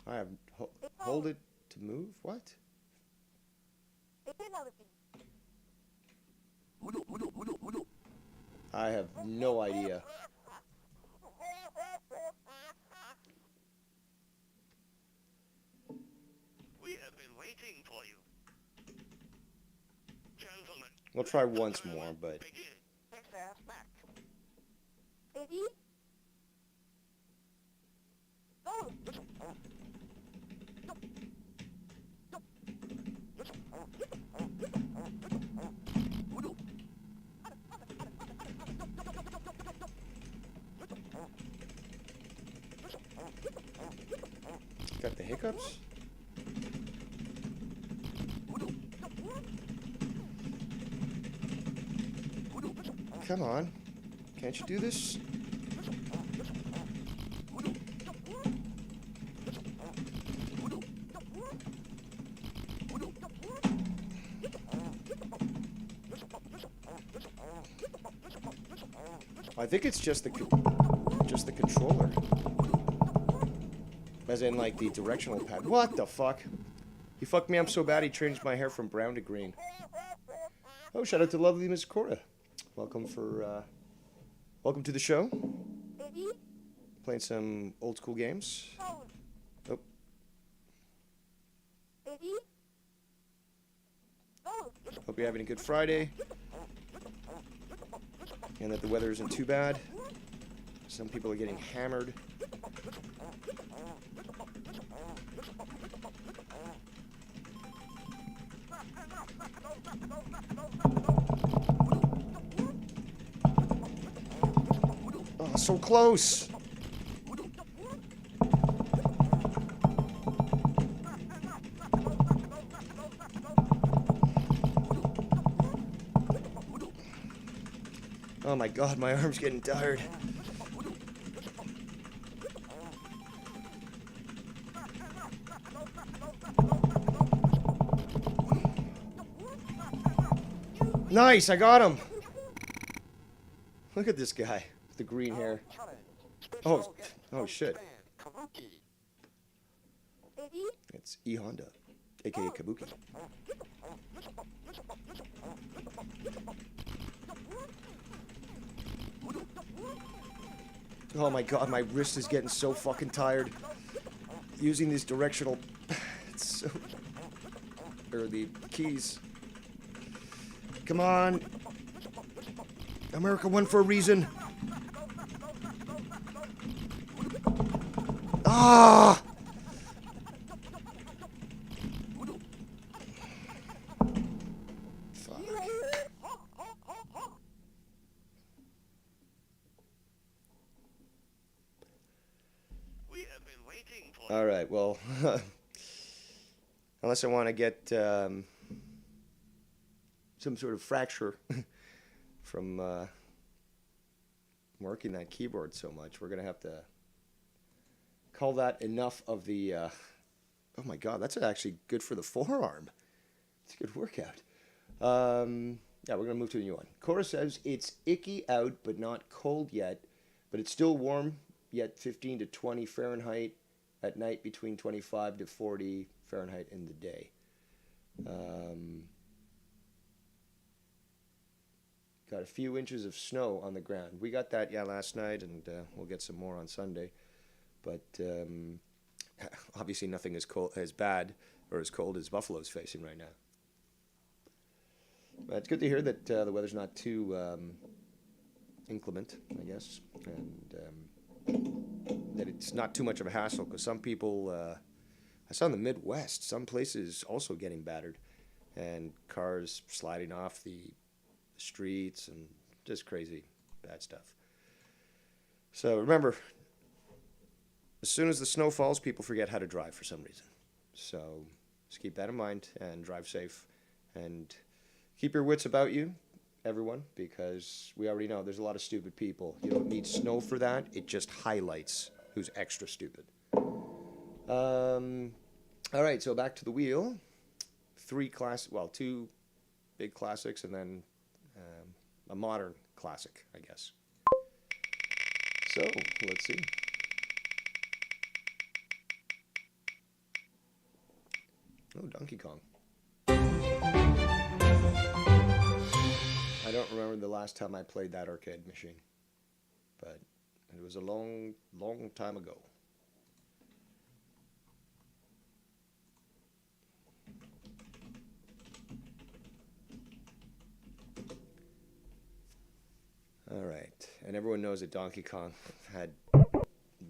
I have hold it to move? What? Technology. I have no idea. We have been waiting for you. Gentlemen, We'll try once more, but begin. Ready? Phone. got the hiccups? Come on. Can't you do this? I think it's just the controller. As in, like, the directional pad. What the fuck? He fucked me up so bad he changed my hair from brown to green. Oh, shout out to lovely Miss Cora. Welcome to the show. Ready? Playing some old school games. Phone. Oh, Ready? Phone. hope you're having a good Friday. And that the weather isn't too bad. Some people are getting hammered. Oh, so close. Oh my god, my arm's getting tired. Nice, I got him. Look at this guy with the green hair. Oh, oh shit. Ready? It's E Honda, aka Kabuki. Oh my god, my wrist is getting so fucking tired. Using these directional it's so or the keys. Come on. America won for a reason. Ah! Fuck. We have been waiting for All right, well, unless I want to get some sort of fracture from working that keyboard so much, we're going to have to call that enough of the... oh my god, that's actually good for the forearm. It's a good workout. Yeah, we're going to move to a new one. Cora says it's icky out, but not cold yet, but it's still warm, yet 15 to 20 Fahrenheit at night, between 25 to 40 Fahrenheit in the day. Got a few inches of snow on the ground. We got that, yeah, last night, and we'll get some more on Sunday. But obviously nothing as bad or as cold as Buffalo's facing right now. But it's good to hear that the weather's not too inclement, I guess, and that it's not too much of a hassle, because some people, I saw in the Midwest, some places also getting battered, and cars sliding off the streets and just crazy bad stuff. So remember, as soon as the snow falls, people forget how to drive for some reason. So Just keep that in mind and drive safe. And keep your wits about you, everyone, because we already know there's a lot of stupid people. You don't need snow for that. It just highlights who's extra stupid. All right, so back to the wheel. Two big classics and then a modern classic, I guess. So, let's see. Oh, Donkey Kong. I don't remember the last time I played that arcade machine, but it was a long, long time ago. All right, and everyone knows that Donkey Kong had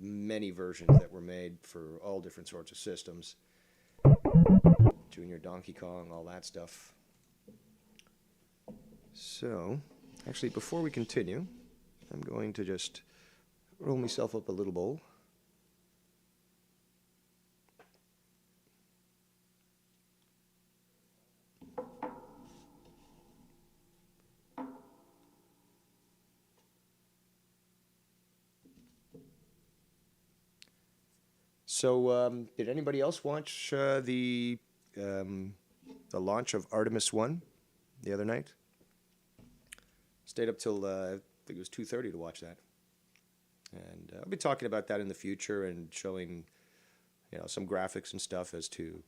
many versions that were made for all different sorts of systems. Junior Donkey Kong, all that stuff. So, actually, before we continue, I'm going to just roll myself up a little bowl. So, did anybody else watch the launch of Artemis 1 the other night? Stayed up till I think it was 2:30 to watch that, and I'll be talking about that in the future and showing, some graphics and stuff as to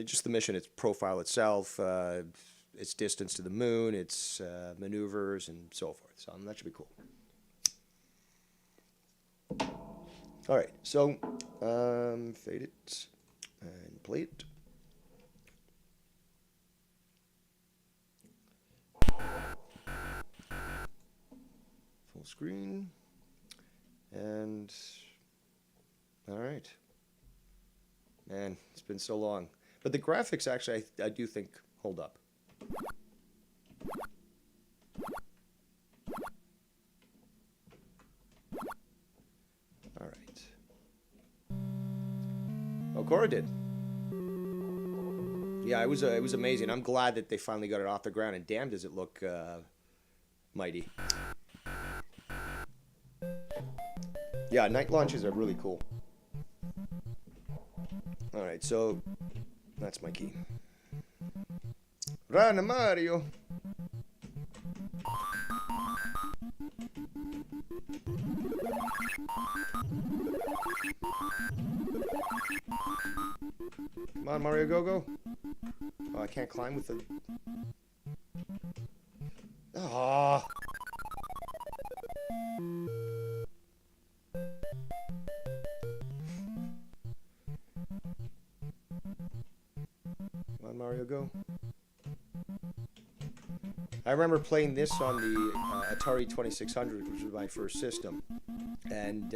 just the mission, its profile itself, its distance to the moon, its maneuvers, and so forth. So that should be cool. All right, so fade it and play it. Full screen. And all right. Man, it's been so long. But the graphics actually I do think hold up. All right. Oh, Cora did. Yeah, it was amazing. I'm glad that they finally got it off the ground, and damn, does it look mighty. Yeah, night launches are really cool. All right, so that's my key. Run, Mario. Come on, Mario, go. Oh, I can't climb with the... Ah. Come on, Mario, go. I remember playing this on the Atari 2600, which was my first system. And,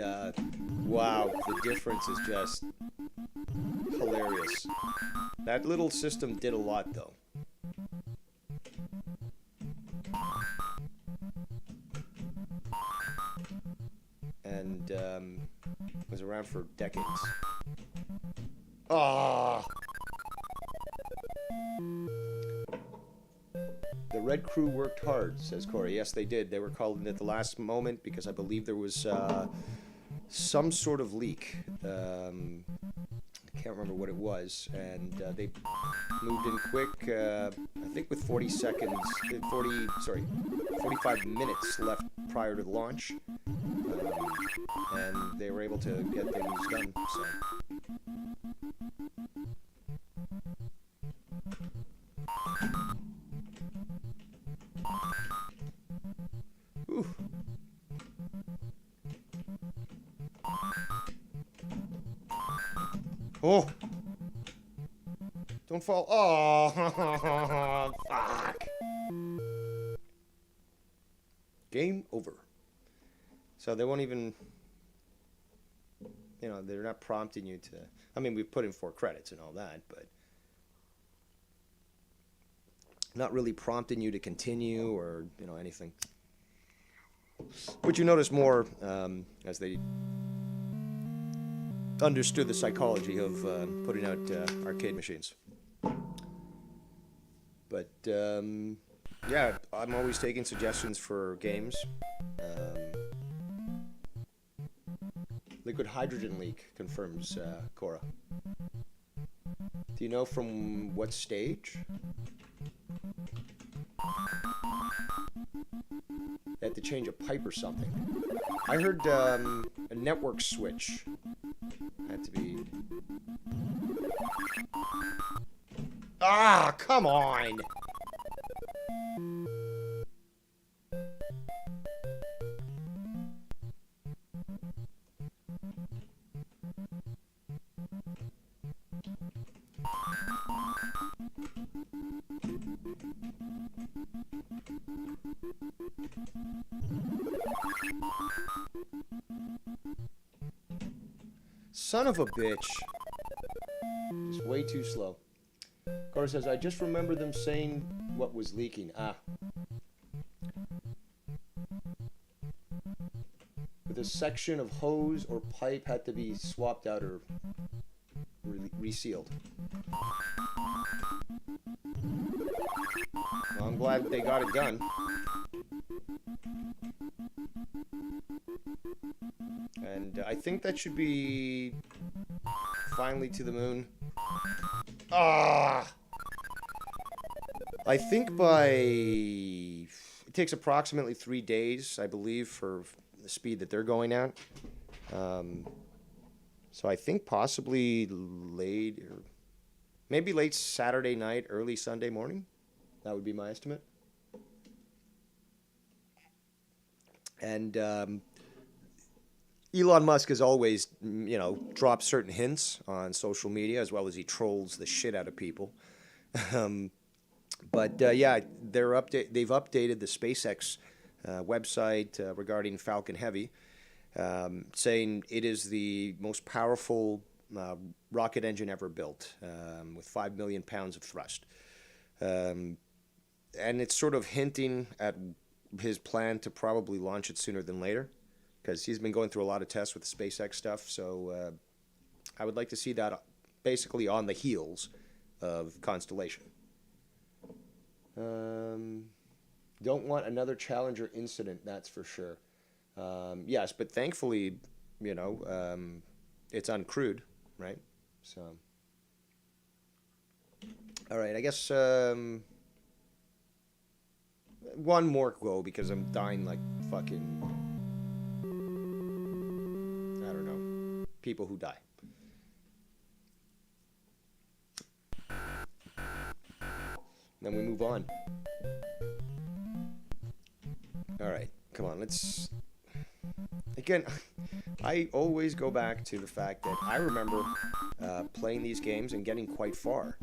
wow, the difference is just hilarious. That little system did a lot, though. And was around for decades. Ah! The Red Crew worked hard, says Corey. Yes, they did. They were called in at the last moment because I believe there was some sort of leak. I can't remember what it was, and they moved in quick. I think with 45 minutes left prior to the launch, and they were able to get things done. So. Ooh. Oh! Don't fall. Oh! Fuck! Game over. So they won't even... they're not prompting you to... I mean, we've put in 4 credits and all that, but... not really prompting you to continue or, anything. Which you notice more as they understood the psychology of putting out arcade machines. But yeah, I'm always taking suggestions for games. Liquid hydrogen leak, confirms Cora. Do you know from what stage? They had to change a pipe or something. I heard a network switch had to be... Ah, come on! Son of a bitch. Just way too slow. Cora says, I just remember them saying what was leaking. Ah. With a section of hose or pipe had to be swapped out or resealed. Well, I'm glad they got it done. And I think that should be finally to the moon. Ah! I think it takes approximately 3 days, I believe, for the speed that they're going at. So I think possibly maybe late Saturday night, early Sunday morning. That would be my estimate. And Elon Musk has always, dropped certain hints on social media, as well as he trolls the shit out of people. But yeah, they've updated the SpaceX website regarding Falcon Heavy, saying it is the most powerful rocket engine ever built, with 5 million pounds of thrust. And it's sort of hinting at his plan to probably launch it sooner than later, because he's been going through a lot of tests with the SpaceX stuff. So I would like to see that basically on the heels of Constellation. Don't want another Challenger incident, that's for sure. Yes, but thankfully, it's uncrewed, right? So, all right, I guess one more go, because I'm dying like fucking, I don't know, people who die. Then we move on. All right, come on, let's... Again, I always go back to the fact that I remember playing these games and getting quite far.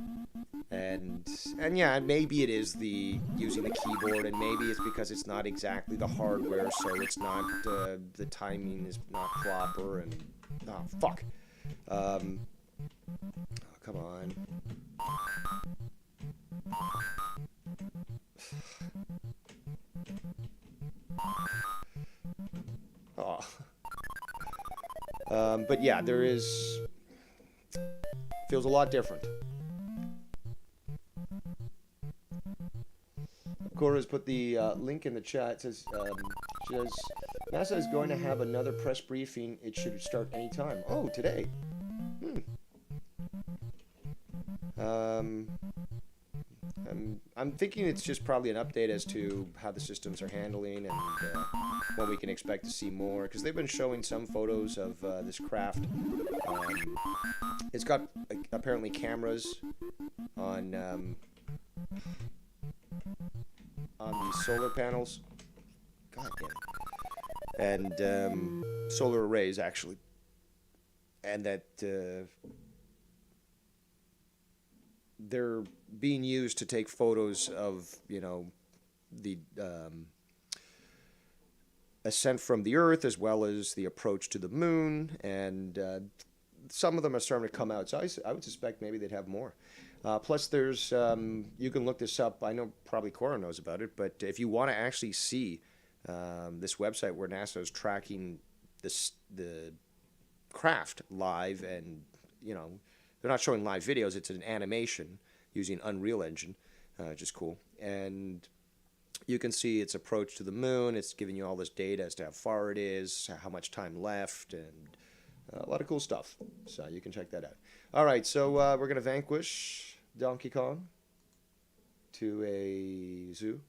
And yeah, maybe it is using the keyboard, and maybe it's because it's not exactly the hardware, so it's not, the timing is not proper, and... Oh, fuck. Oh, come on. Oh. But yeah, feels a lot different. Cora's put the link in the chat. It says, she says, NASA is going to have another press briefing. It should start anytime. Oh, today. I'm thinking it's just probably an update as to how the systems are handling, and when we can expect to see more, because they've been showing some photos of this craft. It's got apparently cameras on these solar panels. God damn it. And solar arrays, actually. And that they're being used to take photos of, the ascent from the Earth, as well as the approach to the moon, and some of them are starting to come out. So I would suspect maybe they'd have more. Plus, there's you can look this up. I know probably Cora knows about it, but if you want to actually see this website where NASA is tracking the craft live, and they're not showing live videos. It's an animation using Unreal Engine, which is cool. And you can see its approach to the moon. It's giving you all this data as to how far it is, how much time left, and a lot of cool stuff. So you can check that out. All right, so we're going to vanquish Donkey Kong to a zoo.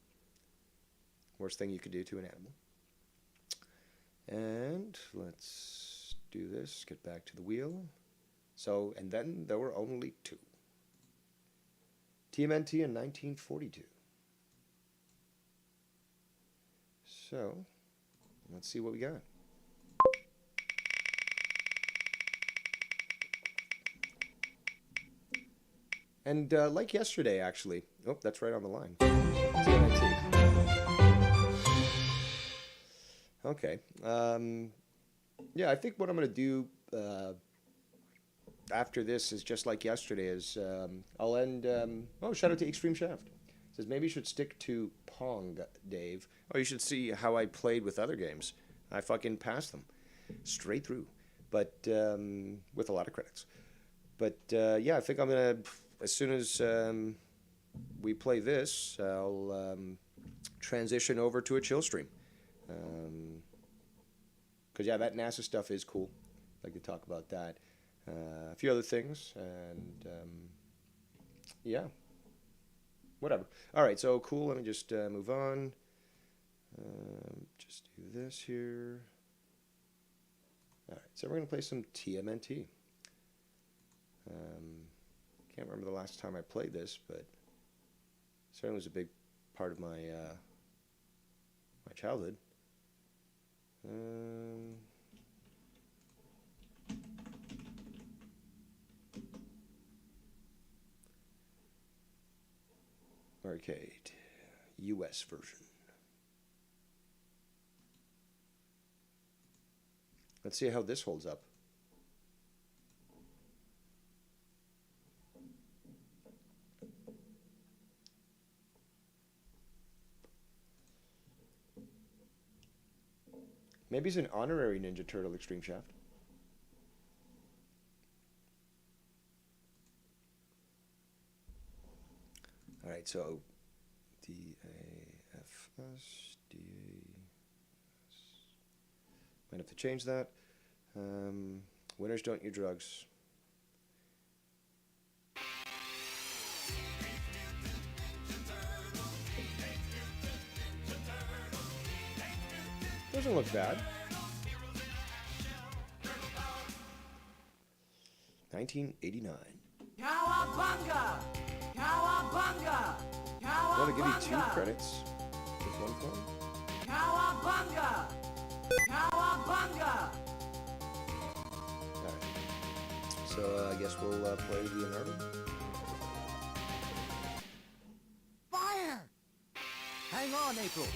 Worst thing you could do to an animal. And let's do this. Get back to the wheel. So, and then there were only 2. TMNT in 1942. So, let's see what we got. And like yesterday, actually. Oh, that's right on the line. TMNT. Okay. Yeah, I think what I'm going to do after this is just like yesterday. Is I'll end... oh, shout out to Extreme Shaft. Says, maybe you should stick to Pong, Dave. Oh, you should see how I played with other games. I fucking passed them. Straight through. But with a lot of credits. But yeah, I think I'm going to... As soon as we play this, I'll transition over to a chill stream. Because, yeah, that NASA stuff is cool. I'd like to talk about that. A few other things. And, yeah. Whatever. All right, so cool. Let me just move on. Just do this here. All right, so we're going to play some TMNT. Can't remember the last time I played this, but certainly was a big part of my my childhood. Arcade, US version. Let's see how this holds up. Maybe he's an honorary Ninja Turtle, Extreme Shaft. All right, so DAFS, DAS. Might have to change that. Winners don't use drugs. Doesn't look bad. 1989. Cowabunga! Cowabunga! I want to give you 2 Cowabunga! credits. Just 1 point. Cowabunga! Cowabunga! Alright. So I guess we'll play the Inardo. Fire! Hang on, April.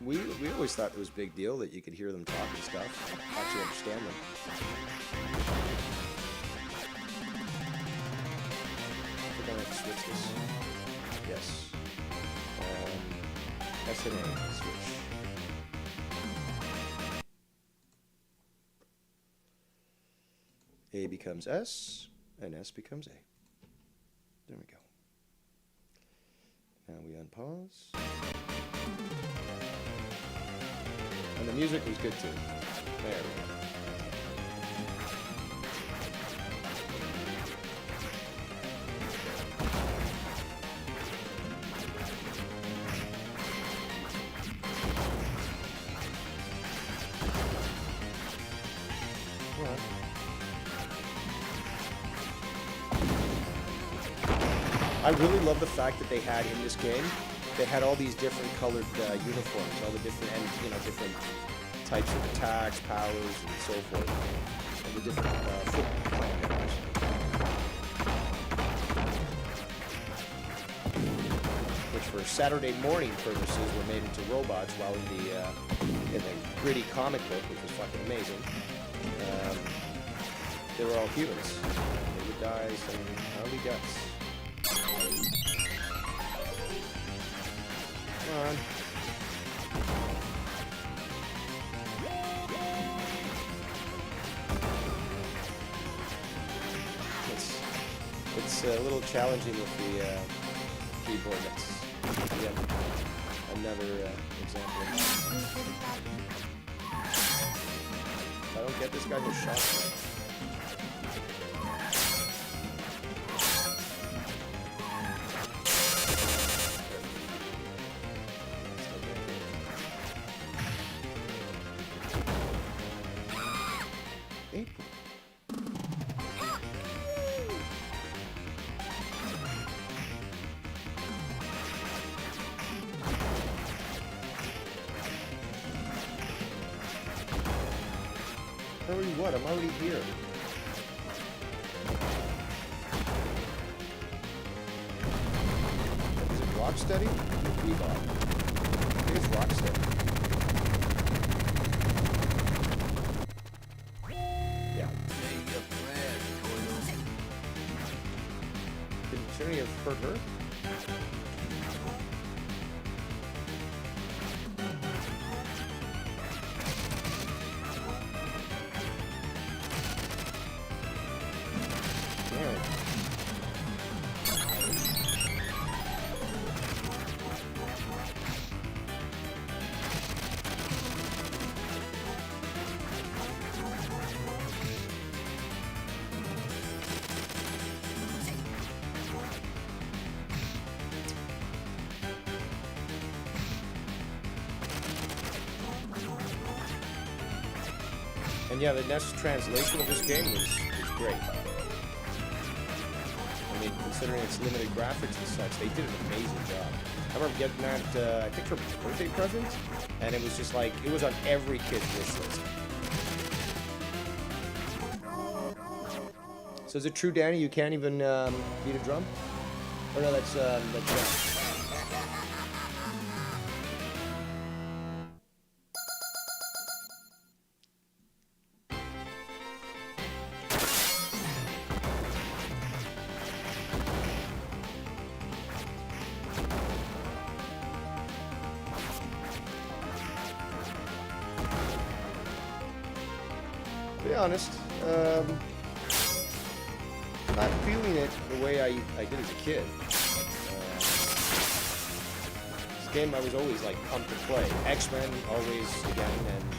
We always thought it was a big deal that you could hear them talk and stuff. Actually understand them. I think I have to switch this. Yes. S and A switch. A becomes S, and S becomes A. There we go. Now we unpause. And the music was good too. There we go. Well, I really love the fact that they had in this game, they had all these different colored uniforms, all the different, and different types of attacks, powers, and so forth, and the different Foot Clan members. Which for Saturday morning purposes were made into robots, while in the gritty comic book, which was fucking amazing, they were all humans. They would die some early deaths. Come on. It's a little challenging with the keyboard. That's yet another example. If I don't get this guy, no shot. April. Hurry what? I'm already here. Is it Rocksteady? Bebop. I think it's Rocksteady. Yeah. Shouldn't he have hurt her? And yeah, the NES translation of this game was great. I mean, considering its limited graphics and such, they did an amazing job. I remember getting that, I think for birthday present, and it was just like, it was on every kid's wish list. So is it true, Danny, you can't even beat a drum? Or no, that's to be honest, not feeling it the way I did as a kid. This game I was always like pumped to play. X-Men always again, and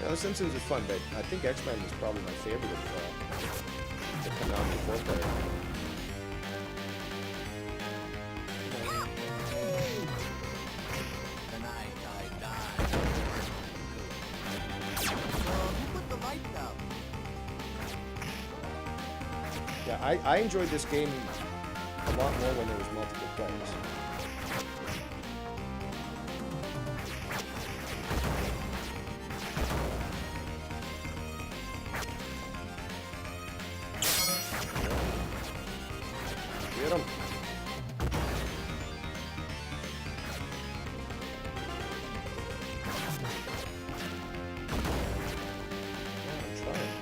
you know, Simpsons was fun, but I think X-Men was probably my favorite of the Konami 4-player. Yeah, I enjoyed this game a lot more when there was multiple players. Get him. I'm trying.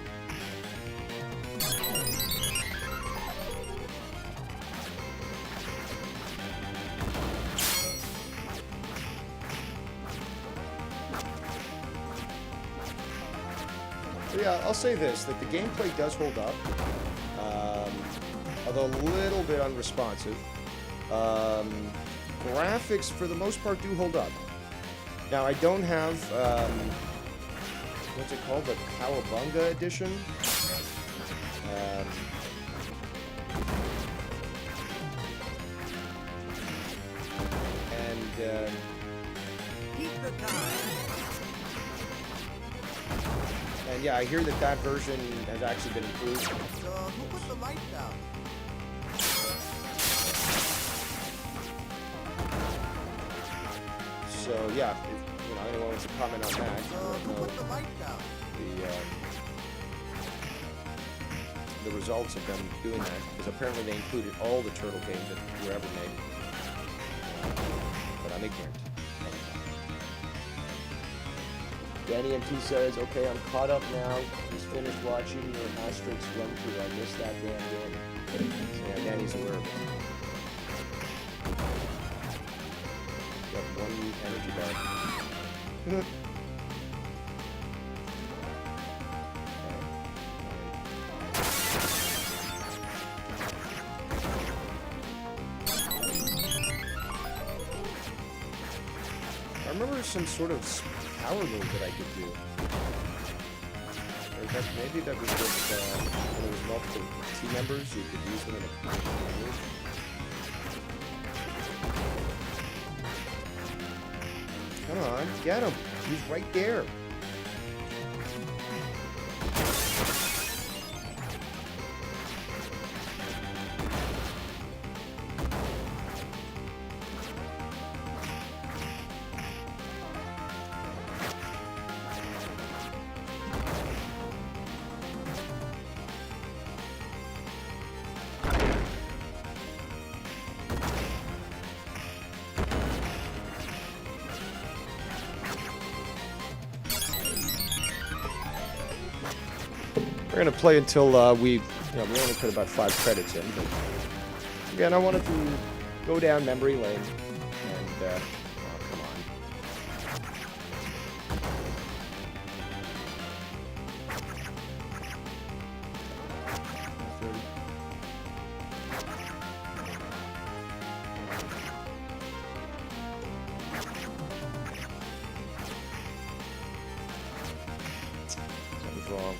So yeah, I'll say this, that the gameplay does hold up, although a little bit unresponsive. Graphics, for the most part, do hold up. Now, I don't have, what's it called, the Cowabunga edition. Keep the time. And yeah, I hear that that version has actually been improved. So who put the lights out? So yeah, if you know anyone wants to comment on that, So let who me know put the lights out? the results of them doing that, because apparently they included all the Turtle games that were ever made. But I'm ignorant. Danny MT says, okay, I'm caught up now. Just finished watching your Asterix run through. I missed that damn game. So yeah, Danny's aware of it. Got one energy bar. I remember some sort of power move that I could do. Or maybe that was just when there was multiple team members, you could use them in a move. Come on, get him. He's right there. We're gonna play until we only put about 5 credits in. But again, I wanted to go down memory lane, and oh, come on. Something's wrong.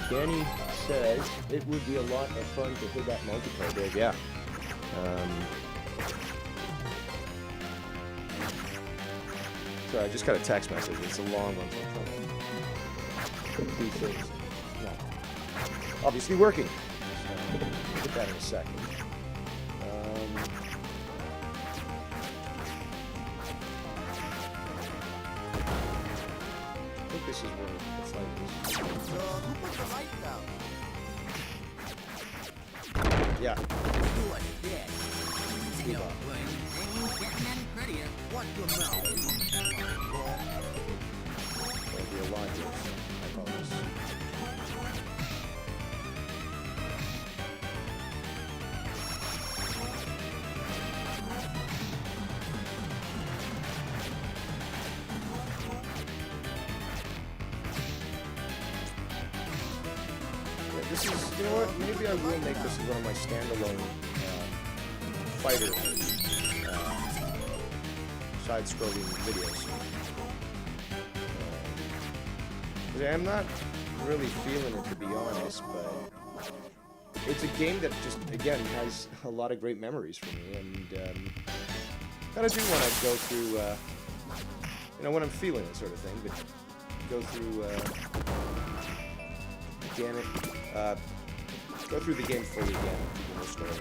Danny says it would be a lot of fun to hit that multiplayer, Dave. Yeah. Sorry, I just got a text message. It's a long one, so I'm trying to do things. No. Obviously working. So, we'll get that in a second. I think this is where the fight is. Who put the lights out? Yeah. What's this? No way. Ain't getting any prettier. What your mouth? There'll be a lot here. I call this. This is, you know what, maybe I will make this one of my standalone fighter side-scrolling videos. I'm not really feeling it, to be honest, but it's a game that just, again, has a lot of great memories for me, and gotta do when I go through, when I'm feeling it sort of thing, but go through, damn it. Go through the game fully again. The story.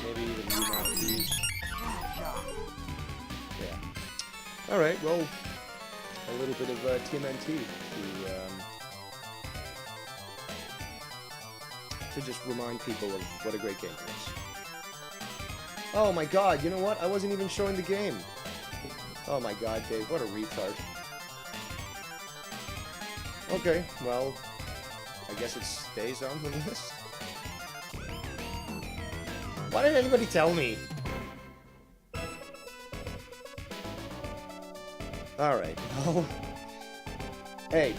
Maybe even remount these. Yeah. All right. Well, a little bit of TMNT to just remind people of what a great game it is. Oh my god, you know what? I wasn't even showing the game. Oh my god, Dave, what a retard. Okay, well, I guess it stays on the list. Why didn't anybody tell me? Alright, well... Hey,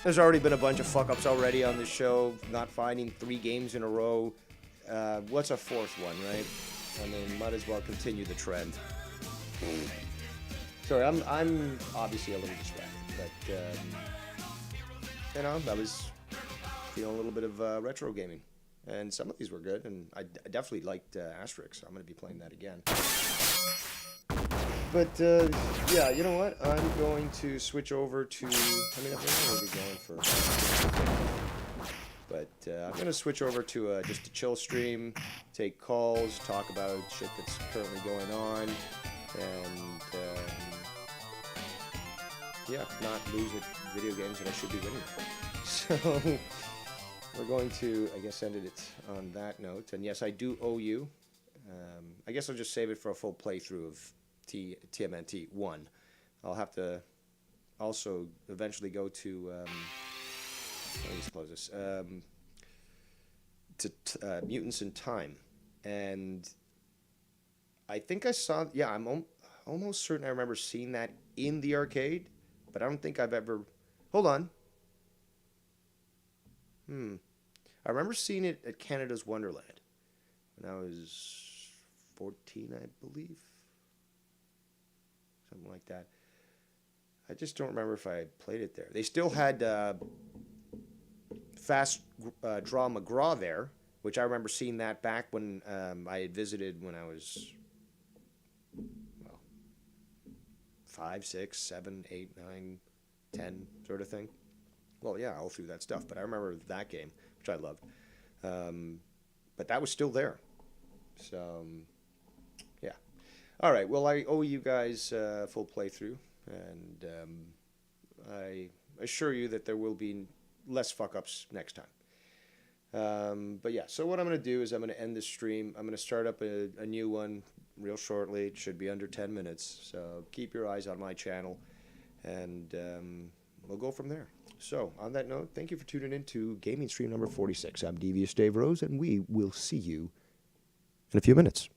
there's already been a bunch of fuck-ups already on this show. Not finding 3 games in a row. What's a 4th one, right? I mean, might as well continue the trend. Sorry, I'm obviously a little distracted, but I was feeling a little bit of retro gaming, and some of these were good, and I definitely liked Asterix. I'm going to be playing that again. But yeah, you know what? I'm going to switch over to. I mean, I think I'm going to be going for. But I'm going to switch over to just a chill stream, take calls, talk about shit that's currently going on, and yeah, not lose at video games that I should be winning at. So we're going to, I guess, end it on that note. And yes, I do owe you. I guess I'll just save it for a full playthrough of TMNT 1. I'll have to also eventually go to. Let me just close this. Mutants in Time, and I think I saw. Yeah, I'm almost certain I remember seeing that in the arcade, but I don't think I've ever. Hold on. I remember seeing it at Canada's Wonderland when I was 14, I believe. Something like that. I just don't remember if I played it there. They still had Fast Draw McGraw there, which I remember seeing that back when I had visited when I was, well, 5, 6, 7, 8, 9, 10 sort of thing. Well, yeah, all through that stuff. But I remember that game, which I loved. But that was still there. So, yeah. All right. Well, I owe you guys a full playthrough. And I assure you that there will be less fuck-ups next time. But yeah, so what I'm going to do is I'm going to end this stream. I'm going to start up a new one real shortly. It should be under 10 minutes. So keep your eyes on my channel. And we'll go from there. So, on that note, thank you for tuning in to Gaming Stream number 46. I'm Devious Dave Rose, and we will see you in a few minutes.